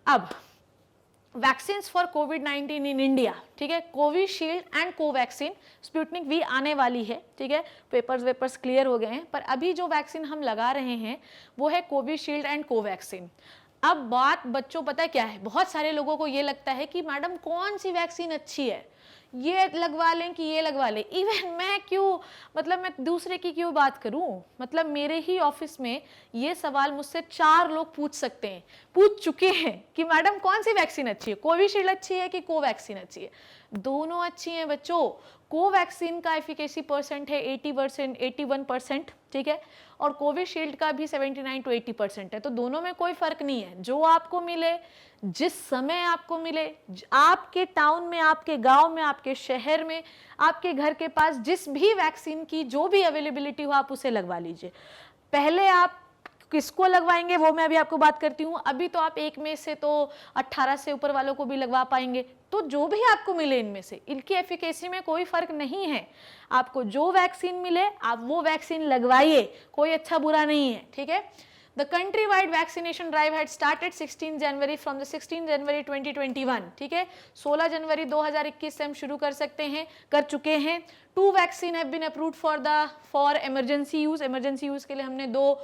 अब vaccines for covid in India, ठीक है, Covishield and Covaxin, Sputnik V आने वाली है, ठीक है, पेपर्स क्लियर हो गए हैं, पर अभी जो वैक्सीन हम लगा रहे हैं वो है कोविशील्ड एंड कोवैक्सीन। अब बात बच्चों पता है क्या है, बहुत सारे लोगों को ये लगता है कि मैडम कौन सी वैक्सीन अच्छी है, ये लगवा लें कि ये लगवा लें। इवन मैं क्यों, मतलब मैं दूसरे की क्यों बात करूं, मतलब मेरे ही ऑफिस में ये सवाल मुझसे 4 लोग पूछ सकते हैं, पूछ चुके हैं कि मैडम कौन सी वैक्सीन अच्छी है, कोविशील्ड अच्छी है कि कोवैक्सीन अच्छी है। दोनों अच्छी हैं बच्चों। कोवैक्सीन का एफिकेसी परसेंट है 80%, 81%, ठीक है, और कोविशील्ड का भी 79 to 80% है। तो दोनों में कोई फर्क नहीं है, जो आपको मिले, जिस समय आपको मिले, आपके टाउन में, आपके गांव में, आपके शहर में, आपके घर के पास जिस भी वैक्सीन की जो भी अवेलेबिलिटी हो आप उसे लगवा लीजिए। पहले आप किसको लगवाएंगे वो मैं अभी आपको बात करती हूँ। अभी तो आप 1 में से तो 18 से ऊपर वालों को भी लगवा पाएंगे, तो जो भी आपको मिले इनमें से, इनकी एफिकेसी में कोई फर्क नहीं है। आपको जो वैक्सीन मिले आप वो वैक्सीन लगवाइए, कोई अच्छा बुरा नहीं है, ठीक है। The countrywide vaccination drive had started 16 January from the 16 January 2021, ठीक है, 16 जनवरी 2021 से हम शुरू कर सकते हैं, कर चुके हैं। 2 vaccine have been approved for emergency use. Emergency use के लिए हमने 2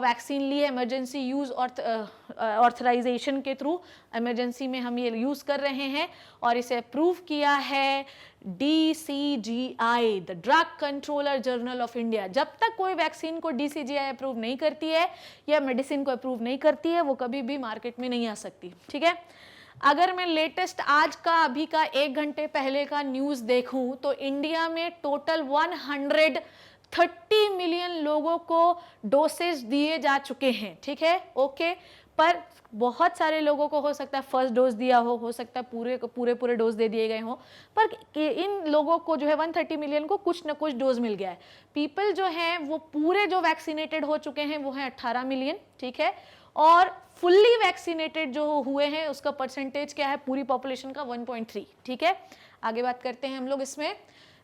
वैक्सीन ली है, इमरजेंसी यूज ऑथराइजेशन के थ्रू इमरजेंसी में हम ये यूज कर रहे हैं और इसे अप्रूव किया है DCGI, the drug controller journal of India. जब तक कोई वैक्सीन को DCGI अप्रूव नहीं करती है या मेडिसिन को अप्रूव नहीं करती है वो कभी भी मार्केट में नहीं आ सकती, ठीक है। अगर मैं लेटेस्ट आज का, अभी का 1 घंटे पहले का न्यूज देखूं तो इंडिया में टोटल 130 मिलियन लोगों को डोसेज दिए जा चुके हैं, ठीक है, ओके। पर बहुत सारे लोगों को हो सकता है फर्स्ट डोज दिया हो सकता है पूरे डोज दे दिए गए हो, पर इन लोगों को जो है 130 मिलियन को कुछ ना कुछ डोज मिल गया है। पीपल जो हैं वो पूरे जो वैक्सीनेटेड हो चुके हैं वो हैं 18 मिलियन, ठीक है, और फुल्ली वैक्सीनेटेड जो हुए हैं उसका परसेंटेज क्या है पूरी पॉपुलेशन का 1.3, ठीक है। आगे बात करते हैं हम लोग इसमें।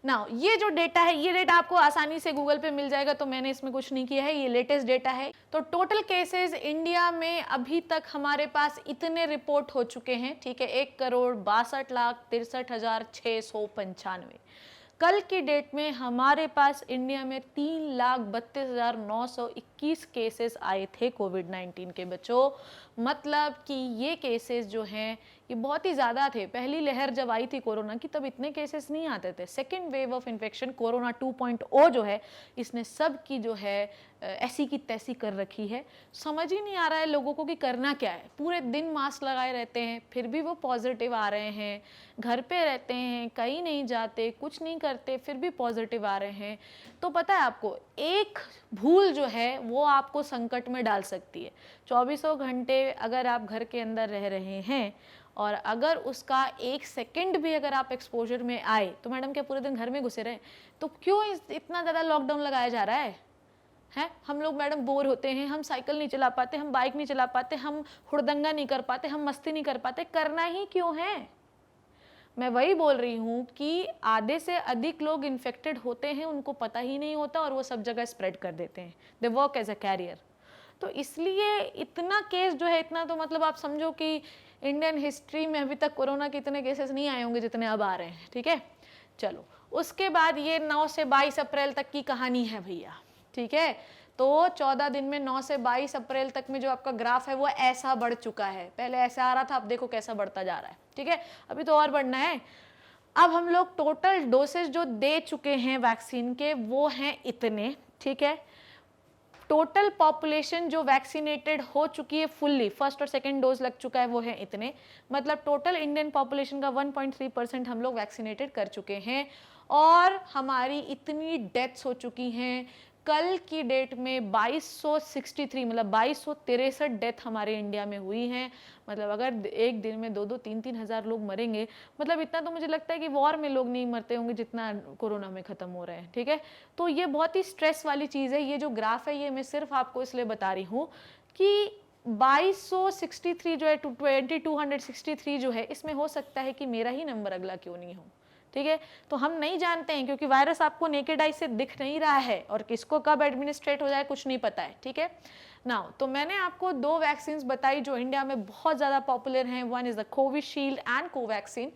नाउ ये जो डेटा है, ये डेटा आपको आसानी से गूगल पे मिल जाएगा, तो मैंने इसमें कुछ नहीं किया है, ये लेटेस्ट डेटा है। तो टोटल केसेस इंडिया में अभी तक हमारे पास इतने रिपोर्ट हो चुके हैं, ठीक है, 1,62,63,695। कल की डेट में हमारे पास इंडिया में 3,32,921 केसेस आए थे कोविड-19 के बच्चों। मतलब कि ये केसेस जो हैं ये बहुत ही ज़्यादा थे। पहली लहर जब आई थी कोरोना की तब इतने केसेस नहीं आते थे। Second wave of infection corona 2.0 जो है इसने सब की जो है ऐसी की तैसी कर रखी है। समझ ही नहीं आ रहा है लोगों को कि करना क्या है। पूरे दिन मास्क लगाए रहते हैं फिर भी वो पॉजिटिव आ रहे हैं, घर पे रहते हैं, कहीं नहीं जाते, कुछ नहीं करते, फिर भी पॉजिटिव आ रहे हैं। तो पता है आपको, एक भूल जो है वो आपको संकट में डाल सकती है। 24 घंटे अगर आप घर के अंदर रह रहे हैं और अगर उसका 1 सेकंड भी अगर आप एक्सपोजर में आए तो मैडम क्या पूरे दिन घर में घुसे रहे, तो क्यों इतना ज़्यादा लॉकडाउन लगाया जा रहा है? हैं। हम लोग मैडम बोर होते हैं, हम साइकिल नहीं चला पाते, हम बाइक नहीं चला पाते, हम हुड़दंगा नहीं कर पाते, हम मस्ती नहीं कर पाते, करना ही क्यों है? मैं वही बोल रही हूँ कि आधे से अधिक लोग इन्फेक्टेड होते हैं, उनको पता ही नहीं होता और वो सब जगह स्प्रेड कर देते हैं, they work as a carrier. तो इसलिए इतना केस जो है, इतना तो मतलब आप समझो कि इंडियन हिस्ट्री में अभी तक कोरोना के इतने केसेस नहीं आए होंगे जितने अब आ रहे हैं, ठीक है। चलो, उसके बाद ये 9 से 22 अप्रैल तक की कहानी है भैया, ठीक है। तो 14 दिन में 9 से 22 अप्रैल तक में जो आपका ग्राफ है वो ऐसा बढ़ चुका है, पहले ऐसा आ रहा था, अब देखो कैसा बढ़ता जा रहा है, ठीक है। अभी तो और बढ़ना है। अब हम लोग टोटल डोसेज जो दे चुके हैं वैक्सीन के वो हैं इतने, ठीक है। टोटल पॉपुलेशन जो वैक्सीनेटेड हो चुकी है फुल्ली, फर्स्ट और सेकंड डोज लग चुका है, वो है इतने, मतलब टोटल इंडियन पॉपुलेशन का 1.3% हम लोग वैक्सीनेटेड कर चुके हैं। और हमारी इतनी डेथ्स हो चुकी हैं, कल की डेट में 2263 मतलब 2263 डेथ हमारे इंडिया में हुई हैं। मतलब अगर एक दिन में 2-2, 3-3 हज़ार लोग मरेंगे, मतलब इतना तो मुझे लगता है कि वॉर में लोग नहीं मरते होंगे जितना कोरोना में ख़त्म हो रहे हैं, ठीक है। तो ये बहुत ही स्ट्रेस वाली चीज़ है। ये जो ग्राफ है ये मैं सिर्फ आपको इसलिए बता रही हूँ कि 2263 जो है 2263 जो है, इसमें हो सकता है कि मेरा ही नंबर अगला क्यों नहीं हो, ठीक है। तो हम नहीं जानते हैं क्योंकि वायरस आपको नेकेड आई से दिख नहीं रहा है और किसको कब एडमिनिस्ट्रेट हो जाए कुछ नहीं पता है, ठीक है। नाउ तो मैंने आपको 2 वैक्सीन बताई जो इंडिया में बहुत ज़्यादा पॉपुलर हैं। One is the Covishield and Covaxin.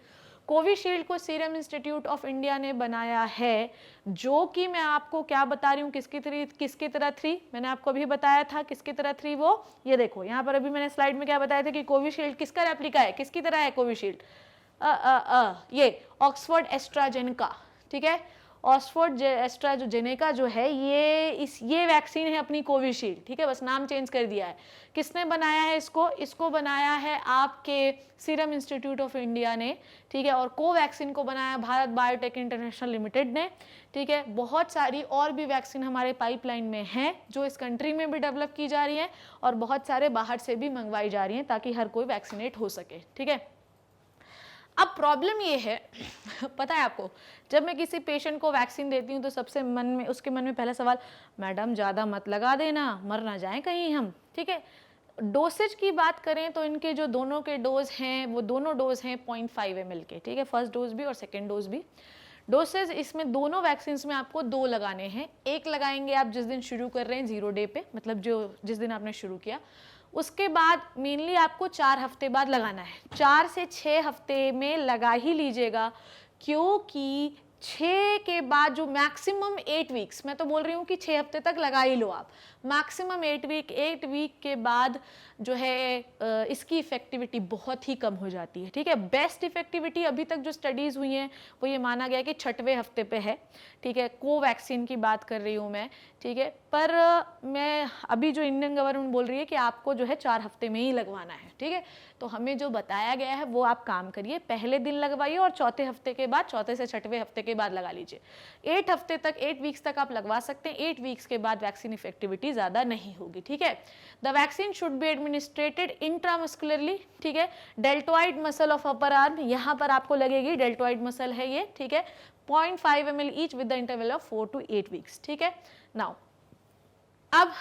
Covishield को सीरम इंस्टीट्यूट ऑफ इंडिया ने बनाया है, जो कि मैं आपको क्या बता रही हूँ, किसकी तरह 3 मैंने आपको अभी बताया था, किसकी तरह 3 वो ये देखो यहाँ पर अभी मैंने स्लाइड में क्या बताया था कि कोविशील्ड किसका रेप्लिका है, किसकी तरह है कोविशील्ड, ये ऑक्सफोर्ड एस्ट्राजेनेका, ठीक है। ऑक्सफोर्ड एस्ट्राजेनेका जो है ये वैक्सीन है अपनी कोविशील्ड, ठीक है, बस नाम चेंज कर दिया है। किसने बनाया है इसको बनाया है आपके सीरम इंस्टीट्यूट ऑफ इंडिया ने, ठीक है। और कोवैक्सीन को बनाया भारत बायोटेक इंटरनेशनल लिमिटेड ने, ठीक है। बहुत सारी और भी वैक्सीन हमारे पाइपलाइन में हैं जो इस कंट्री में भी डेवलप की जा रही हैं और बहुत सारे बाहर से भी मंगवाई जा रही हैं ताकि हर कोई वैक्सीनेट हो सके, ठीक है। अब प्रॉब्लम ये है पता है आपको, जब मैं किसी पेशेंट को वैक्सीन देती हूँ तो सबसे उसके मन में पहला सवाल, मैडम ज़्यादा मत लगा देना, मर ना जाए कहीं हम, ठीक है। डोसेज की बात करें तो इनके जो दोनों के डोज हैं वो दोनों डोज हैं 0.5 ml के, ठीक है, फर्स्ट डोज भी और सेकेंड डोज भी। डोसेज इसमें दोनों वैक्सीन में आपको 2 लगाने हैं। एक लगाएंगे आप जिस दिन शुरू कर रहे हैं 0 डे पे, मतलब जिस दिन आपने शुरू किया, उसके बाद मेनली आपको 4 हफ्ते बाद लगाना है। 4 से 6 हफ्ते में लगा ही लीजिएगा, क्योंकि 6 के बाद जो मैक्सिमम 8 वीक्स, मैं तो बोल रही हूँ कि 6 हफ्ते तक लगा ही लो आप, मैक्सिमम 8 वीक के बाद जो है इसकी इफेक्टिविटी बहुत ही कम हो जाती है, ठीक है। बेस्ट इफेक्टिविटी अभी तक जो स्टडीज़ हुई हैं वो ये माना गया कि 6वें हफ्ते पे है, ठीक है। कोवैक्सीन की बात कर रही हूँ मैं, ठीक है। पर मैं अभी जो इंडियन गवर्नमेंट बोल रही है कि आपको जो है 4 हफ्ते में ही लगवाना है, ठीक है। तो हमें जो बताया गया है वो आप काम करिए, पहले दिन लगवाइए और 4थे हफ्ते के बाद, 4थे से 6वें हफ्ते के बाद लगा लीजिए। 8 हफ्ते तक, 8 वीक्स तक आप लगवा सकते हैं। 8 वीक्स के बाद वैक्सीन इफेक्टिविटी ज़्यादा नहीं होगी, ठीक है। The vaccine should be administrated intramuscularly, ठीक है। Deltoid muscle of upper arm, यहाँ पर आपको लगेगी, डेल्टोइड मसल है ये, ठीक है। 0.5 ml each with the interval of 4 to 8 weeks, ठीक है। नाउ अब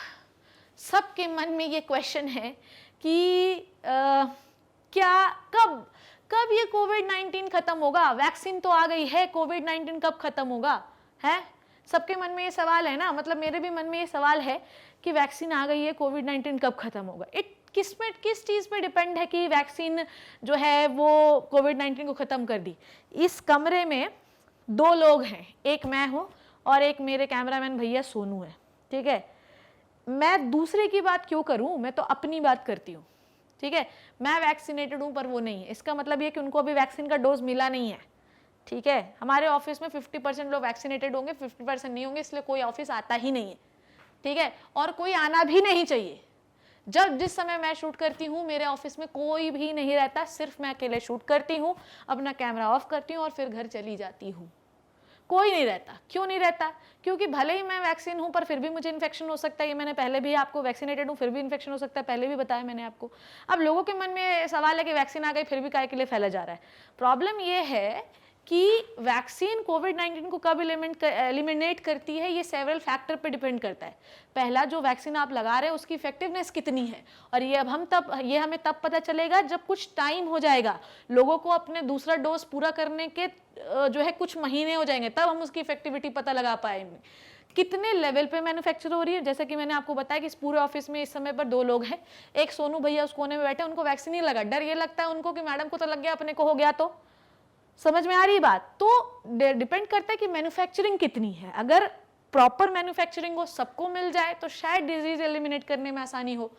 सबके मन में ये क्वेश्चन है कि कब ये कोविड-19 खत्म होगा, वैक्सीन तो आ गई है, कोविड-19 कब खत्म होगा, है सबके मन में ये सवाल है ना। मतलब मेरे भी मन में ये सवाल है कि वैक्सीन आ गई है, कोविड-19 कब खत्म होगा। किस चीज़ पे डिपेंड है कि वैक्सीन जो है वो कोविड-19 को ख़त्म कर दी। इस कमरे में 2 लोग हैं, एक मैं हूँ और एक मेरे कैमरामैन भैया सोनू है, ठीक है। मैं दूसरे की बात क्यों करूँ, मैं तो अपनी बात करती हूँ, ठीक है। मैं वैक्सीनेटेड हूँ पर वो नहीं है, इसका मतलब ये कि उनको अभी वैक्सीन का डोज मिला नहीं है, ठीक है। हमारे ऑफिस में 50% लोग वैक्सीनेटेड होंगे, 50% नहीं होंगे, इसलिए कोई ऑफिस आता ही नहीं है, ठीक है। और कोई आना भी नहीं चाहिए। जिस समय मैं शूट करती हूँ मेरे ऑफिस में कोई भी नहीं रहता, सिर्फ मैं अकेले शूट करती हूँ, अपना कैमरा ऑफ करती हूँ और फिर घर चली जाती हूँ। कोई नहीं रहता। क्यों नहीं रहता? क्योंकि भले ही मैं वैक्सीन हूँ पर फिर भी मुझे इन्फेक्शन हो सकता है। ये मैंने पहले भी आपको, वैक्सीनेटेड हूँ फिर भी इन्फेक्शन हो सकता है, पहले भी बताया मैंने आपको। अब लोगों के मन में सवाल है कि वैक्सीन आ गई फिर भी काहे के लिए फैला जा रहा है। प्रॉब्लम ये है कि वैक्सीन कोविड-19 को कब एलिमिनेट करती है, ये सेवरल फैक्टर पे डिपेंड करता है। पहला, जो वैक्सीन आप लगा रहे हैं उसकी इफेक्टिवनेस कितनी है, और ये हमें तब पता चलेगा जब कुछ टाइम हो जाएगा, लोगों को अपने दूसरा डोज पूरा करने के जो है कुछ महीने हो जाएंगे, तब हम उसकी इफेक्टिविटी पता लगा पाएंगे। कितने लेवल पे मैन्युफैक्चर हो रही है, जैसे कि मैंने आपको बताया कि इस पूरे ऑफिस में इस समय पर 2 लोग हैं, एक सोनू भैया उस कोने में बैठे, उनको वैक्सीन नहीं लगा, डर ये लगता है उनको कि मैडम को तो लग गया, अपने को हो गया तो। समझ में आ रही बात? तो डिपेंड करता है कि मैन्युफैक्चरिंग कितनी है। अगर प्रॉपर मैन्युफैक्चरिंग हो, सबको मिल जाए, तो शायद डिजीज एलिमिनेट करने में आसानी हो।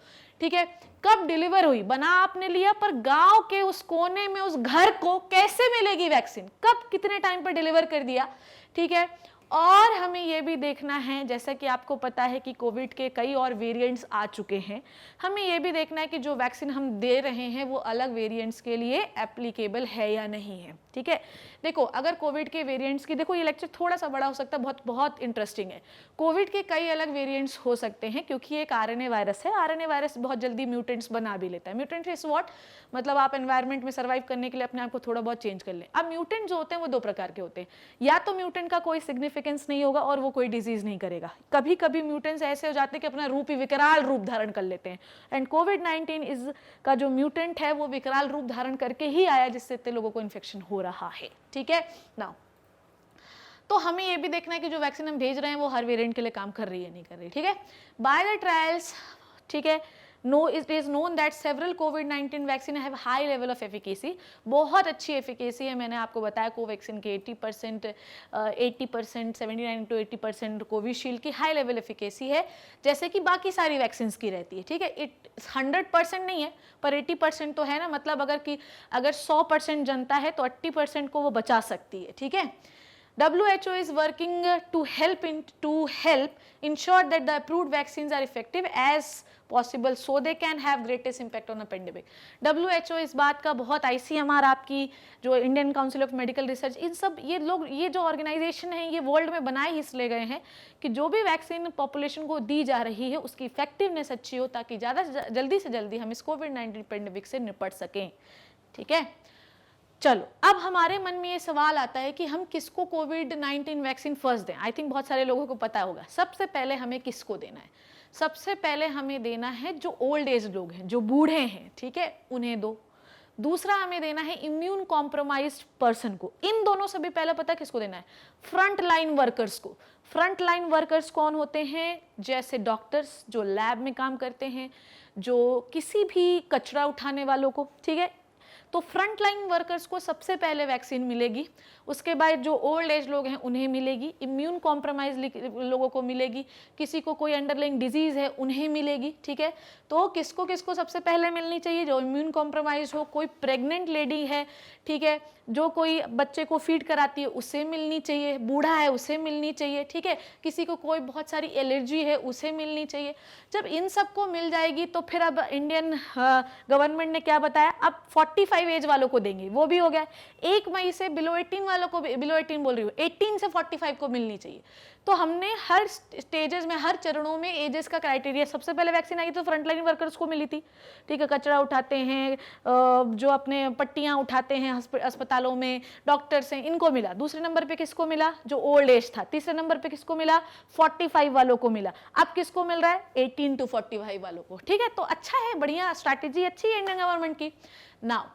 ठीक है, कब डिलीवर हुई, बना आपने लिया, पर गांव के उस कोने में उस घर को कैसे मिलेगी वैक्सीन, कब कितने टाइम पर डिलीवर कर दिया। ठीक है, और हमें यह भी देखना है, जैसा कि आपको पता है कि कोविड के कई और वेरिएंट्स आ चुके हैं, हमें यह भी देखना है कि जो वैक्सीन हम दे रहे हैं वो अलग वेरिएंट्स के लिए एप्लीकेबल है या नहीं है। ठीक है, देखो अगर कोविड के वेरिएंट्स की, देखो ये लेक्चर थोड़ा सा बड़ा हो सकता है, बहुत बहुत इंटरेस्टिंग है। कोविड के कई अलग वेरिएंट्स हो सकते हैं, क्योंकि एक आरएनए वायरस है, आरएनए वायरस बहुत जल्दी म्यूटेंट्स बना भी लेता है। म्यूटेंट इज व्हाट, मतलब आप एनवायरमेंट में सर्वाइव करने के लिए अपने आप को थोड़ा बहुत चेंज कर लें। अब म्यूटेंट जो होते हैं वो 2 प्रकार के होते हैं, या तो म्यूटेंट का कोई सिग्निफिकेंस नहीं होगा और वो कोई डिजीज नहीं करेगा, कभी कभी म्यूटेंट्स ऐसे हो जाते हैं कि अपना रूप ही विकराल रूप धारण कर लेते हैं, एंड कोविड-19 का जो म्यूटेंट है वो विकराल रूप धारण करके ही आया, जिससे इतने लोगों को इन्फेक्शन हो रहा है। ठीक है, नाउ तो हमें ये भी देखना है कि जो वैक्सीन हम भेज रहे हैं वो हर वेरिएंट के लिए काम कर रही है नहीं कर रही। ठीक है, बाय द ट्रायल्स, ठीक है, it is known that several COVID-19 vaccine have high level of efficacy, बहुत अच्छी एफिकेसी है। मैंने आपको बताया कोवैक्सीन के 80%, 79 to 80% कोविशील्ड की हाई लेवल एफिकेसी है, जैसे कि बाकी सारी वैक्सीन की रहती है। ठीक है, इट 100% नहीं है, पर 80% तो है ना, मतलब अगर 100% जनता है तो 80% को वो बचा सकती है। ठीक है, WHO is working to help ensure that the approved vaccines are effective as possible so they can have greatest impact on a pandemic. WHO इस बात का बहुत, ICMR आपकी जो Indian council of medical research, इन सब ये लोग, ये जो ऑर्गेनाइजेशन है ये वर्ल्ड में बनाए इसलिए गए हैं कि जो भी वैक्सीन पॉपुलेशन को दी जा रही है उसकी इफेक्टिवनेस अच्छी हो, ताकि ज़्यादा जल्दी से जल्दी हम इस कोविड-19 पेंडेमिक से निपट सकें। ठीक है, चलो अब हमारे मन में ये सवाल आता है कि हम किसको कोविड-19 वैक्सीन फर्स्ट दें। आई थिंक बहुत सारे लोगों को पता होगा। सबसे पहले हमें किसको देना है? सबसे पहले हमें देना है जो ओल्ड एज लोग हैं, जो बूढ़े हैं, ठीक है, उन्हें दो। दूसरा हमें देना है इम्यून कॉम्प्रोमाइज्ड पर्सन को। इन दोनों से भी पहले पता किसको देना है? फ्रंट लाइन वर्कर्स को। फ्रंट लाइन वर्कर्स कौन होते हैं? जैसे डॉक्टर्स जो लैब में काम करते हैं, जो किसी भी कचरा उठाने वालों को। ठीक है, तो फ्रंट लाइन वर्कर्स को सबसे पहले वैक्सीन मिलेगी, उसके बाद जो ओल्ड एज लोग हैं उन्हें मिलेगी, इम्यून कॉम्प्रोमाइज लोगों को मिलेगी, किसी को कोई अंडरलाइंग डिजीज है उन्हें मिलेगी। ठीक है, तो किसको किसको सबसे पहले मिलनी चाहिए? जो इम्यून कॉम्प्रोमाइज हो, कोई प्रेग्नेंट लेडी है, ठीक है, जो कोई बच्चे को फीड कराती है उसे मिलनी चाहिए, बूढ़ा है उसे मिलनी चाहिए। ठीक है, किसी को कोई बहुत सारी एलर्जी है उसे मिलनी चाहिए। जब इन सबको मिल जाएगी तो फिर अब इंडियन गवर्नमेंट ने क्या बताया, अब 45 एज वालों को देंगे, वो भी हो गया। 1 मई से बिलो 18 वालों को, बिलो 18 बोल रही हूँ, 18 से 45 को मिलनी चाहिए। तो हमने हर स्टेजेस में, हर चरणों में एजेस का क्राइटेरिया, सबसे पहले वैक्सीन आई तो फ्रंटलाइन वर्कर्स को मिली थी। ठीक है, कचरा उठाते हैं, जो अपने पट्टियां उठाते हैं अस्पतालों में, डॉक्टर्स हैं, इनको मिला। दूसरे नंबर पे किसको मिला? जो ओल्ड एज था। तीसरे नंबर पे किसको मिला? 45 वालों को मिला। अब किसको मिल रहा है? 18 to 45 वालों को। ठीक है, तो अच्छा है, बढ़िया स्ट्रैटेजी अच्छी है इंडियन गवर्नमेंट की। नाउ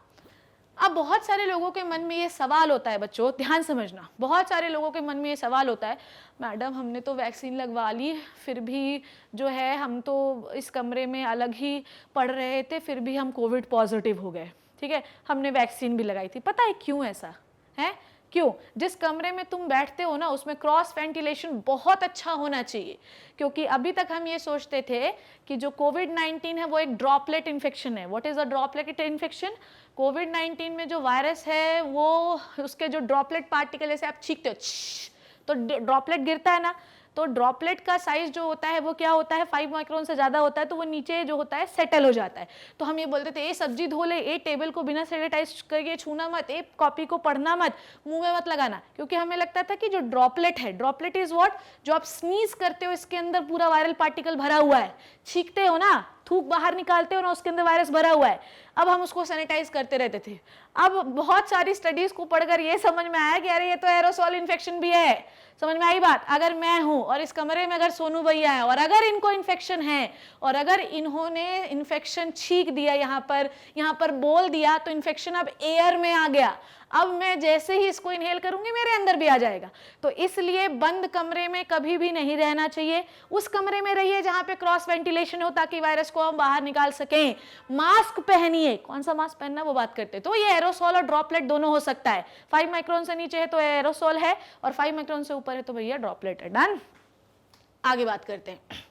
अब बहुत सारे लोगों के मन में ये सवाल होता है, बच्चों ध्यान समझना, बहुत सारे लोगों के मन में ये सवाल होता है, मैडम हमने तो वैक्सीन लगवा ली, फिर भी जो है हम तो इस कमरे में अलग ही पढ़ रहे थे, फिर भी हम कोविड पॉजिटिव हो गए। ठीक है, हमने वैक्सीन भी लगाई थी। पता है क्यों ऐसा है? क्यों? जिस कमरे में तुम बैठते हो ना, उसमें क्रॉस वेंटिलेशन बहुत अच्छा होना चाहिए, क्योंकि अभी तक हम ये सोचते थे कि जो कोविड-19 है वो एक ड्रॉपलेट इन्फेक्शन है। What is a droplet infection? कोविड-19 में जो वायरस है वो, उसके जो ड्रॉपलेट पार्टिकल, जैसे आप छींकते हो तो ड्रॉपलेट गिरता है ना, तो ड्रॉपलेट का साइज जो होता है वो क्या होता है? 5 माइक्रोन से ज्यादा होता है, तो वो नीचे जो होता है सेटल हो जाता है। तो हम ये बोलते थे, ए सब्जी धो ले, ए टेबल को बिना सैनिटाइज करके छूना मत, ए कॉपी को पढ़ना मत, मुंह में मत लगाना, क्योंकि हमें लगता था कि जो ड्रॉपलेट है, ड्रॉपलेट इज व्हाट, जो आप स्नीज करते हो इसके अंदर पूरा वायरल पार्टिकल भरा हुआ है, छींकते हो ना, थूक बाहर निकालते हो ना, उसके अंदर वायरस भरा हुआ है, अब हम उसको सैनिटाइज करते रहते थे। अब बहुत सारी स्टडीज को पढ़कर ये समझ में आया कि अरे ये तो एरोसोल इन्फेक्शन भी है। समझ में आई बात? अगर मैं हूं और इस कमरे में अगर सोनू भैया है और अगर इनको इन्फेक्शन है और अगर इन्होंने इन्फेक्शन छींक दिया, यहाँ पर बोल दिया, तो इन्फेक्शन अब एयर में आ गया। अब मैं जैसे ही इसको इनहेल करूंगी मेरे अंदर भी आ जाएगा। तो इसलिए बंद कमरे में कभी भी नहीं रहना चाहिए। उस कमरे में रहिए जहां पे क्रॉस वेंटिलेशन हो ताकि वायरस को हम बाहर निकाल सकें। मास्क पहनिए, कौन सा मास्क पहनना वो बात करते हैं। तो ये एरोसोल और ड्रॉपलेट दोनों हो सकता है। 5 माइक्रोन से नीचे है तो एरोसोल है और 5 माइक्रोन से ऊपर है तो भैया ड्रॉपलेट है। डन। आगे बात करते हैं।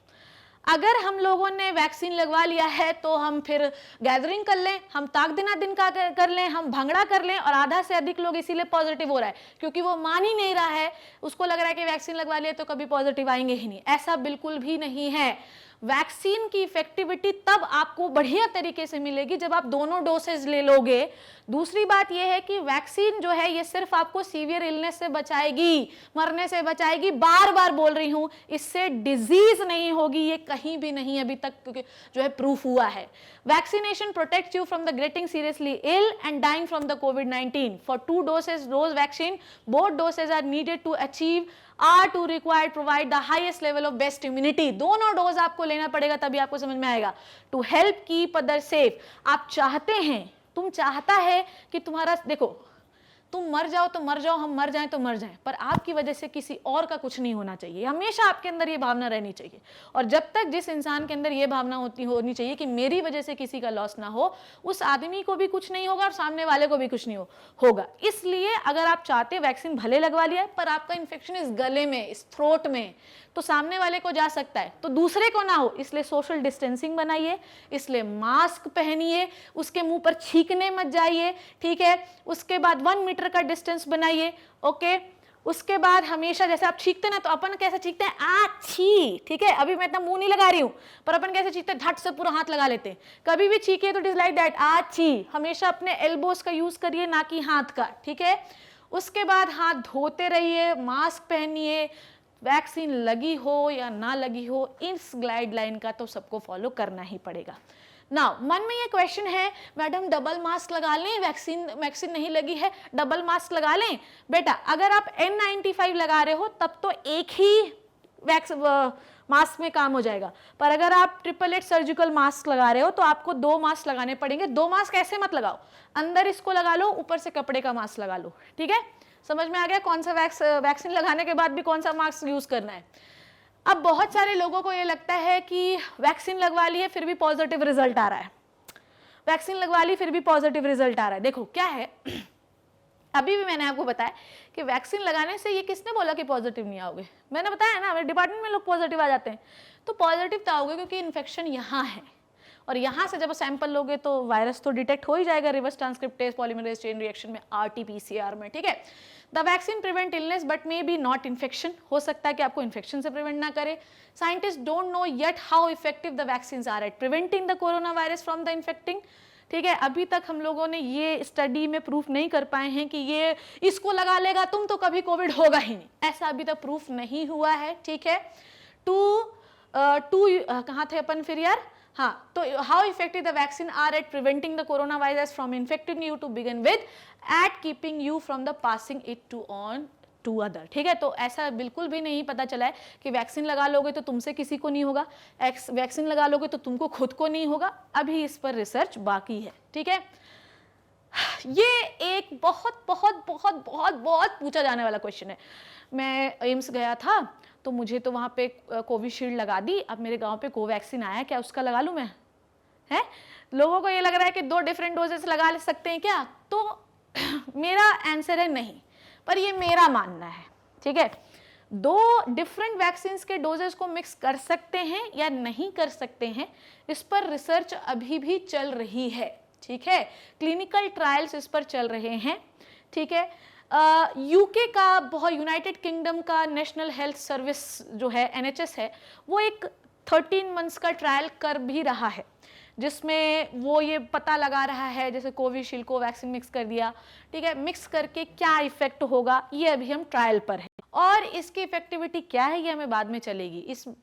अगर हम लोगों ने वैक्सीन लगवा लिया है तो हम फिर गैदरिंग कर लें, हम ताक दिना दिन का कर लें, हम भंगड़ा कर लें, और आधा से अधिक लोग इसीलिए पॉजिटिव हो रहा है क्योंकि वो मान ही नहीं रहा है, उसको लग रहा है कि वैक्सीन लगवा लिया तो कभी पॉजिटिव आएंगे ही नहीं। ऐसा बिल्कुल भी नहीं है। वैक्सीन की इफेक्टिविटी तब आपको बढ़िया तरीके से मिलेगी जब आप दोनों डोसेज ले लोगे। दूसरी बात यह है कि वैक्सीन जो है ये सिर्फ आपको सीवियर इलनेस से बचाएगी, मरने से बचाएगी। बार बार बोल रही हूं, इससे डिजीज नहीं होगी, ये कहीं भी नहीं अभी तक जो है प्रूफ हुआ है। Vaccination protects you from the getting seriously ill and dying from the कोविड-19 for 2 dose vaccine, both dosages are needed to achieve are to required provide the highest level of best immunity। दोनों dose आपको लेना पड़ेगा तभी आपको समझ में आएगा। To help keep others safe। आप चाहते हैं, तुम चाहता है कि तुम्हारा, देखो तुम मर जाओ तो मर जाओ, हम मर जाएं तो मर जाएं, पर आपकी वजह से किसी और का कुछ नहीं होना चाहिए। हमेशा आपके अंदर ये भावना रहनी चाहिए। और जब तक जिस इंसान के अंदर ये भावना होनी चाहिए कि मेरी वजह से किसी का लॉस ना हो, उस आदमी को भी कुछ नहीं होगा और सामने वाले को भी कुछ नहीं होगा। इसलिए अगर आप चाहते वैक्सीन भले लगवा लिया पर आपका इन्फेक्शन इस गले में, इस थ्रोट में, तो सामने वाले को जा सकता है तो दूसरे को ना हो, इसलिए सोशल डिस्टेंसिंग बनाइए, इसलिए मास्क पहनिए, उसके मुंह पर छींकने मत जाइए, ठीक है। उसके बाद 1 मीटर का डिस्टेंस बनाइए, ओके। उसके बाद हमेशा जैसे आप छींकते ना, तो अपन कैसे छींकते हैं, आछी, ठीक है। अभी मैं इतना मुंह नहीं लगा रही हूं, पर अपन कैसे छींकते हैं, धट से पूरा हाथ लगा लेते हैं। कभी भी छींके तो इट इज लाइक दैट, आछी। हमेशा अपने एल्बोस का यूज करिए, ना कि हाथ का, ठीक है। उसके बाद हाथ धोते रहिए, मास्क पहनिए, वैक्सीन लगी हो या ना लगी हो, इस गाइडलाइन का तो सबको फॉलो करना ही पड़ेगा। नाउ मन में ये क्वेश्चन है, मैडम डबल मास्क लगा लें, वैक्सीन नहीं लगी है, डबल मास्क लगा लें। बेटा अगर आप N95 लगा रहे हो तब तो एक ही मास्क में काम हो जाएगा, पर अगर आप 888 सर्जिकल मास्क लगा रहे हो तो आपको 2 मास्क लगाने पड़ेंगे। 2 मास्क ऐसे मत लगाओ, अंदर इसको लगा लो, ऊपर से कपड़े का मास्क लगा लो, ठीक है। समझ में आ गया कौन सा वैक्सीन लगाने के बाद भी कौन सा मास्क यूज करना है। अब बहुत सारे लोगों को ये लगता है कि वैक्सीन लगवा ली है फिर भी पॉजिटिव रिजल्ट आ रहा है, वैक्सीन लगवा ली फिर भी पॉजिटिव रिजल्ट आ रहा है। देखो क्या है, अभी भी मैंने आपको बताया कि वैक्सीन लगाने से ये किसने बोला कि पॉजिटिव नहीं आओगे, मैंने बताया ना, मेरे डिपार्टमेंट में लोग पॉजिटिव आ जाते हैं। तो पॉजिटिव तो आओगे क्योंकि इन्फेक्शन यहाँ है, और यहाँ से जब सैंपल लोगे तो वायरस तो डिटेक्ट हो ही जाएगा reverse transcriptase polymerase chain reaction में, RT-PCR में, ठीक है। The vaccine prevent illness but may be not infection, हो सकता है कि आपको इन्फेक्शन से प्रिवेंट ना करे। Scientist don't know yet how effective the vaccine are at preventing the corona virus from the infecting, ठीक है। अभी तक हम लोगों ने ये स्टडी में प्रूफ नहीं कर पाए हैं कि ये इसको लगा लेगा तुम तो कभी कोविड होगा ही नहीं, ऐसा अभी तक प्रूफ नहीं हुआ है, ठीक है। कहाँ थे अपन फिर यार, हाँ, तो how effective the vaccine are at preventing the corona virus from infecting you to begin with, at keeping you from the passing it to on to other, ठीक है। तो ऐसा बिल्कुल भी नहीं पता चला है कि वैक्सीन लगा लोगे तो तुमसे किसी को नहीं होगा, वैक्सीन लगा लोगे तो तुमको खुद को नहीं होगा, अभी इस पर रिसर्च बाकी है, ठीक है। ये एक बहुत बहुत बहुत बहुत बहुत पूछा जाने वाला क्वेश्चन है। मैं एम्स गया था तो मुझे तो वहाँ पे कोविशील्ड लगा दी, अब मेरे गांव पे कोवैक्सीन आया, क्या उसका लगा लूँ मैं, है। लोगों को ये लग रहा है कि 2 डिफरेंट डोजेस लगा सकते हैं क्या, तो मेरा आंसर है नहीं, पर ये मेरा मानना है, ठीक है। 2 डिफरेंट वैक्सीन के डोजेस को मिक्स कर सकते हैं या नहीं कर सकते हैं, इस पर रिसर्च अभी भी चल रही है, ठीक है। क्लिनिकल ट्रायल्स इस पर चल रहे हैं, ठीक है। यूके का, बहुत यूनाइटेड किंगडम का नेशनल हेल्थ सर्विस जो है NHS है, वो एक 13 मंथ्स का ट्रायल कर भी रहा है, जिसमें वो ये पता लगा रहा है, जैसे कोविशील्ड को वैक्सीन मिक्स कर दिया, ठीक है, मिक्स करके क्या इफेक्ट होगा ये अभी हम ट्रायल पर है, और इसकी इफेक्टिविटी क्या है ये हमें बाद में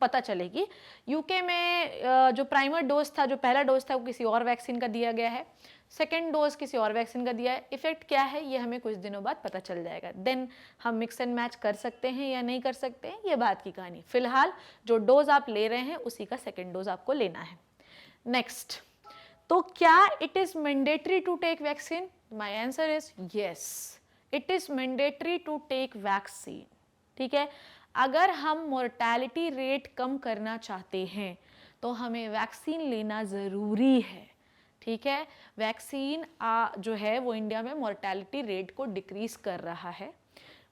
पता चलेगी। यूके में जो प्राइमर डोज था, जो पहला डोज था, वो किसी और वैक्सीन का दिया गया है, सेकेंड डोज किसी और वैक्सीन का दिया है। इफेक्ट क्या है ये हमें कुछ दिनों बाद पता चल जाएगा, देन हम मिक्स एंड मैच कर सकते हैं या नहीं कर सकते हैं, ये बात की कहानी। फिलहाल जो डोज आप ले रहे हैं उसी का सेकेंड डोज आपको लेना है। नेक्स्ट, तो क्या it is mandatory to take vaccine? My answer is yes, it is mandatory to take vaccine. ठीक है, अगर हम मोर्टेलिटी रेट कम करना चाहते हैं तो हमें वैक्सीन लेना ज़रूरी है। ठीक है, वैक्सीन जो है वो इंडिया में मोर्टेलिटी रेट को डिक्रीज कर रहा है।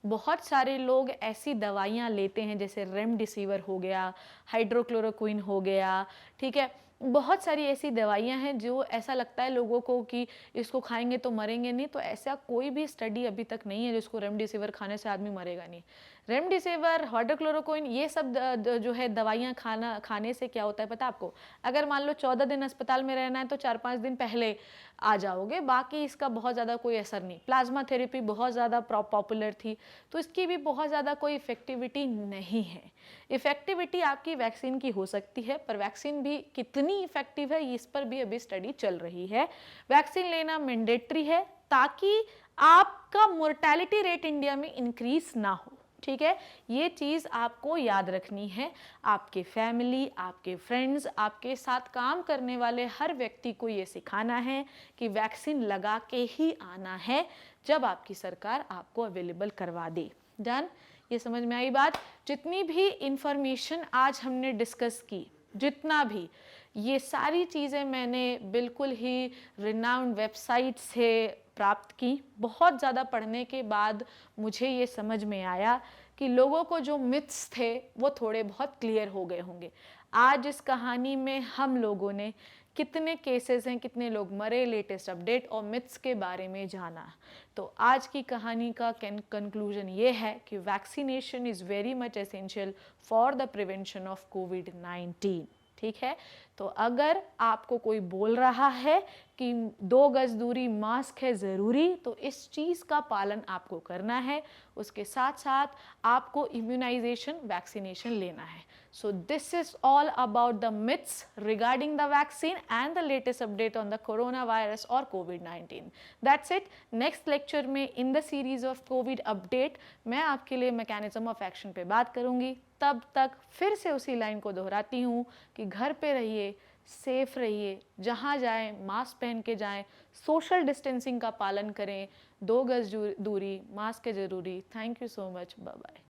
बहुत सारे लोग ऐसी दवाइयाँ लेते हैं, जैसे रेमडेसिविर हो गया, हाइड्रोक्लोरोक्विन हो गया, ठीक है, बहुत सारी ऐसी दवाइयाँ हैं जो ऐसा लगता है लोगों को कि इसको खाएंगे तो मरेंगे नहीं, तो ऐसा कोई भी स्टडी अभी तक नहीं है जिसको रेमडेसिविर खाने से आदमी मरेगा नहीं। रेमडेसिविर, हाइड्रोक्लोरोक्विन, ये सब जो है दवाइयाँ खाने से क्या होता है पता है आपको? अगर मान लो 14 दिन अस्पताल में रहना है तो 4-5 दिन पहले आ जाओगे, बाकी इसका बहुत ज़्यादा कोई असर नहीं। प्लाज्मा थेरेपी बहुत ज़्यादा पॉपुलर थी, तो इसकी भी बहुत ज़्यादा कोई इफेक्टिविटी नहीं है। इफेक्टिविटी आपकी वैक्सीन की हो सकती है, पर वैक्सीन भी कितनी इफेक्टिव है इस पर भी अभी स्टडी चल रही है। वैक्सीन लेना मैंडेटरी है ताकि आपका मोर्टेलिटी रेट इंडिया में इंक्रीज ना हो। ठीक है, ये चीज़ आपको याद रखनी है। आपके फैमिली, आपके फ्रेंड्स, आपके साथ काम करने वाले हर व्यक्ति को ये सिखाना है कि वैक्सीन लगा के ही आना है जब आपकी सरकार आपको अवेलेबल करवा दे। डन? ये समझ में आई बात? जितनी भी इंफॉर्मेशन आज हमने डिस्कस की, जितना भी, ये सारी चीज़ें मैंने बिल्कुल ही रिनाउंड वेबसाइट से प्राप्त की। बहुत ज़्यादा पढ़ने के बाद मुझे ये समझ में आया कि लोगों को जो मिथ्स थे वो थोड़े बहुत क्लियर हो गए होंगे। आज इस कहानी में हम लोगों ने कितने केसेस हैं, कितने लोग मरे, लेटेस्ट अपडेट और मिथ्स के बारे में जाना। तो आज की कहानी का कंक्लूजन ये है कि vaccination is very much essential for the prevention of कोविड-19। ठीक है, तो अगर आपको कोई बोल रहा है कि 2 गज दूरी, मास्क है ज़रूरी, तो इस चीज़ का पालन आपको करना है। उसके साथ साथ आपको इम्यूनाइजेशन, वैक्सीनेशन लेना है। So this is all about the myths regarding the vaccine and the latest update on the coronavirus or COVID-19. That's it. Next lecture में in the series of COVID update मैं आपके लिए mechanism of action पे बात करूँगी। तब तक फिर से उसी लाइन को दोहराती हूँ कि घर पे रहिए, सेफ रहिए, जहाँ जाएं मास्क पहन के जाएं, सोशल डिस्टेंसिंग का पालन करें, 2 गज दूरी, मास्क है ज़रूरी। Thank you so much, bye bye.